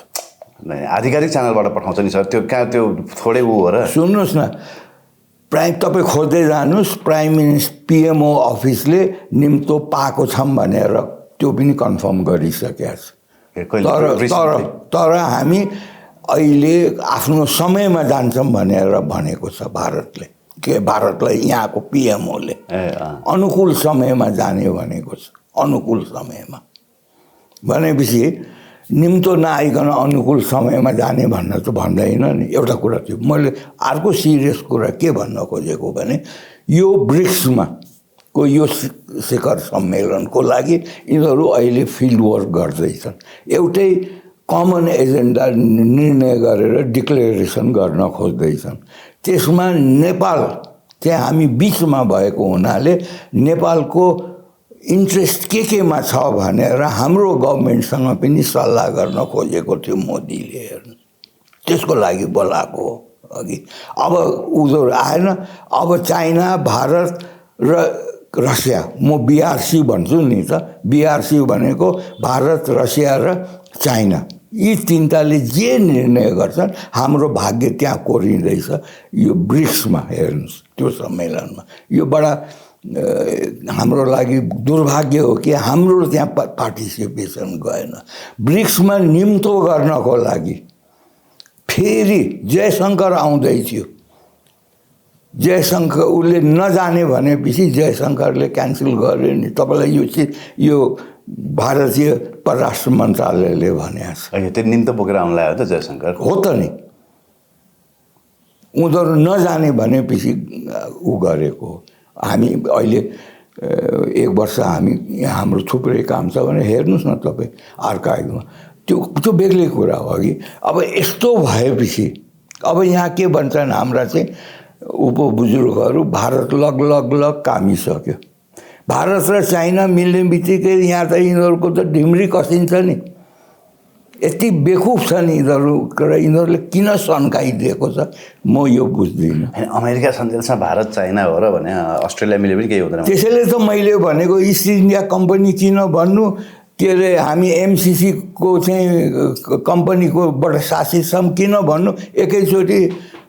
आधिकारिक च्यानलबाट पठाउँछ नि सर, त्यो कहाँ त्यो थोरै ऊ हो र। सुन्नुहोस् न, तपाईँ खोज्दै जानुहोस्, प्राइम मिनिस्टर पिएमओ अफिसले निम्तो पाएको छौँ भनेर त्यो पनि कन्फर्म गरिसकेको छ। तर हामी अहिले आफ्नो समयमा जान्छौँ भनेर भनेको छ भारतले। के भारतलाई यहाँको पिएमओले अनुकूल समयमा जाने भनेको छ। अनुकूल समयमा भनेपछि निम्तो नआइकन अनुकूल समयमा जाने भन्न त भन्दैन नि। एउटा कुरा थियो, मैले अर्को सिरियस कुरा के भन्न खोजेको भने यो ब्रिक्समा को यो शिखर सम्मेलनको लागि यिनीहरू अहिले फिल्ड वर्क गर्दैछन्। एउटै कमन एजेन्डा निर्णय गरेर डिक्लेरेसन गर्न खोज्दैछन्। त्यसमा नेपाल चाहिँ हामी बिचमा भएको हुनाले नेपालको इन्ट्रेस्ट केमा छ भनेर हाम्रो गभर्मेन्टसँग पनि सल्लाह गर्न खोजेको थियो मोदीले। हेर्नु, त्यसको लागि बोलाएको हो अघि। अब उनीहरू आएन। अब चाइना, भारत र रसिया, म बीआरसी भन्छु नि त। बीआरसी भनेको भारत, रसिया र चाइना, यी तिनटाले जे निर्णय गर्छन् हाम्रो भाग्य त्यहाँ कोरिँदैछ। यो ब्रिक्समा हेर्नुहोस्, त्यो सम्मेलनमा यो बडा हाम्रो लागि दुर्भाग्य हो कि हाम्रो त्यहाँ पार्टिसिपेसन गएन। ब्रिक्समा निम्तो गर्नको लागि फेरि जयशङ्कर आउँदै थियो। जयशङ्कर उसले नजाने भनेपछि जयशङ्करले क्यान्सल गर्यो नि। तपाईँलाई यो भारतीय परराष्ट्र मन्त्रालयले भनेको छ। त्यो निम्तो बोकेर आउनु लाग्यो त जयशङ्कर। हो त नि, उनीहरू नजाने भनेपछि ऊ गरेको। हामी अहिले 1 वर्ष हाम्रो थुप्रै काम छ भने हेर्नुहोस् न तपाईँ आर्काइभमा, त्यो बेग्लै कुरा हो कि। अब यस्तो भएपछि अब यहाँ के भन्छन् हाम्रा चाहिँ उपबुजुर्गहरू, भारत लग कामिसक्यो। भारत र चाइना मिल्ने बित्तिकै यहाँ त यिनीहरूको त ढिम्री कसिन्छ नि। यति बेकुफ छन् यिनीहरू र यिनीहरूले किन सन्काइदिएको छ म यो बुझ्दिनँ। अमेरिका सन्देशमा भारत चाइना हो र भने अस्ट्रेलिया मिले पनि केही हुँदैन। त्यसैले त मैले भनेको इस्ट इन्डिया कम्पनी किन भन्नु, के अरे हामी एमसिसीको चाहिँ कम्पनीकोबाट शासित छौँ किन भन्नु। एकैचोटि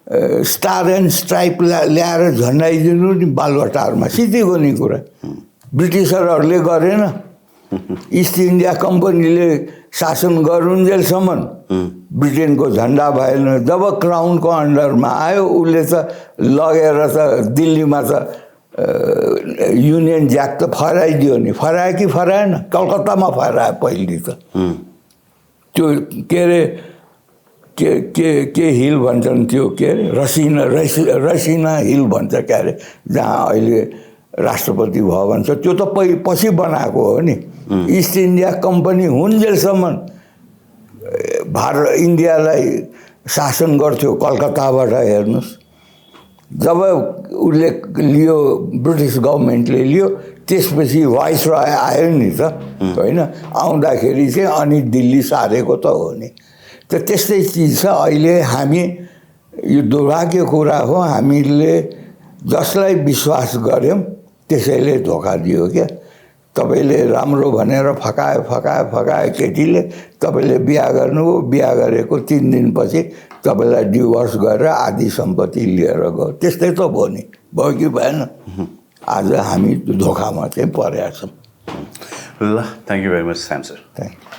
स्टार एन्ड स्ट्राइप ल्याएर झन्डाइदिनु नि बालुवाटारमा, सिधैको नि कुरा। ब्रिटिसरहरूले गरेन, इस्ट इन्डिया कम्पनीले शासन गरुन्जेलसम्म ब्रिटेनको झन्डा भएन। जब क्राउनको अन्डरमा आयो उसले त लगेर त दिल्लीमा त युनियन ज्याक त फहराइदियो नि। फहरायो कि फहराएन? कलकत्तामा फहरायो पहिले त। त्यो के अरे के हिल भन्छन् त्यो, के अरे रसिना हिल भन्छ क्या अरे, जहाँ अहिले राष्ट्रपति भवन छ। त्यो त पछि बनाएको हो नि। इस्ट इन्डिया कम्पनी हुन्जेलसम्म इन्डियालाई शासन गर्थ्यो कलकत्ताबाट। हेर्नुहोस्, जब उसले लियो, ब्रिटिस गभर्मेन्टले लियो, त्यसपछि वाइसराय आयो नि त, होइन? आउँदाखेरि चाहिँ अनि दिल्ली सारेको त हो नि। त त्यस्तै चिज छ अहिले। हामी यो दुर्भाग्य कुरा हो, हामीले जसलाई विश्वास गऱ्यौँ त्यसैले धोका दियो क्या। तपाईँले राम्रो भनेर फकायो केटीले, तपाईँले बिहा गर्नुभयो, बिहा गरेको 3 दिनपछि तपाईँलाई डिभोर्स गरेर आधी सम्पत्ति लिएर गयो। त्यस्तै त भयो नि, भयो कि भएन? आज हामी धोकामा चाहिँ परेका छौँ। ल थ्याङ्क यू भेरी मच स्याम सर। Thank you.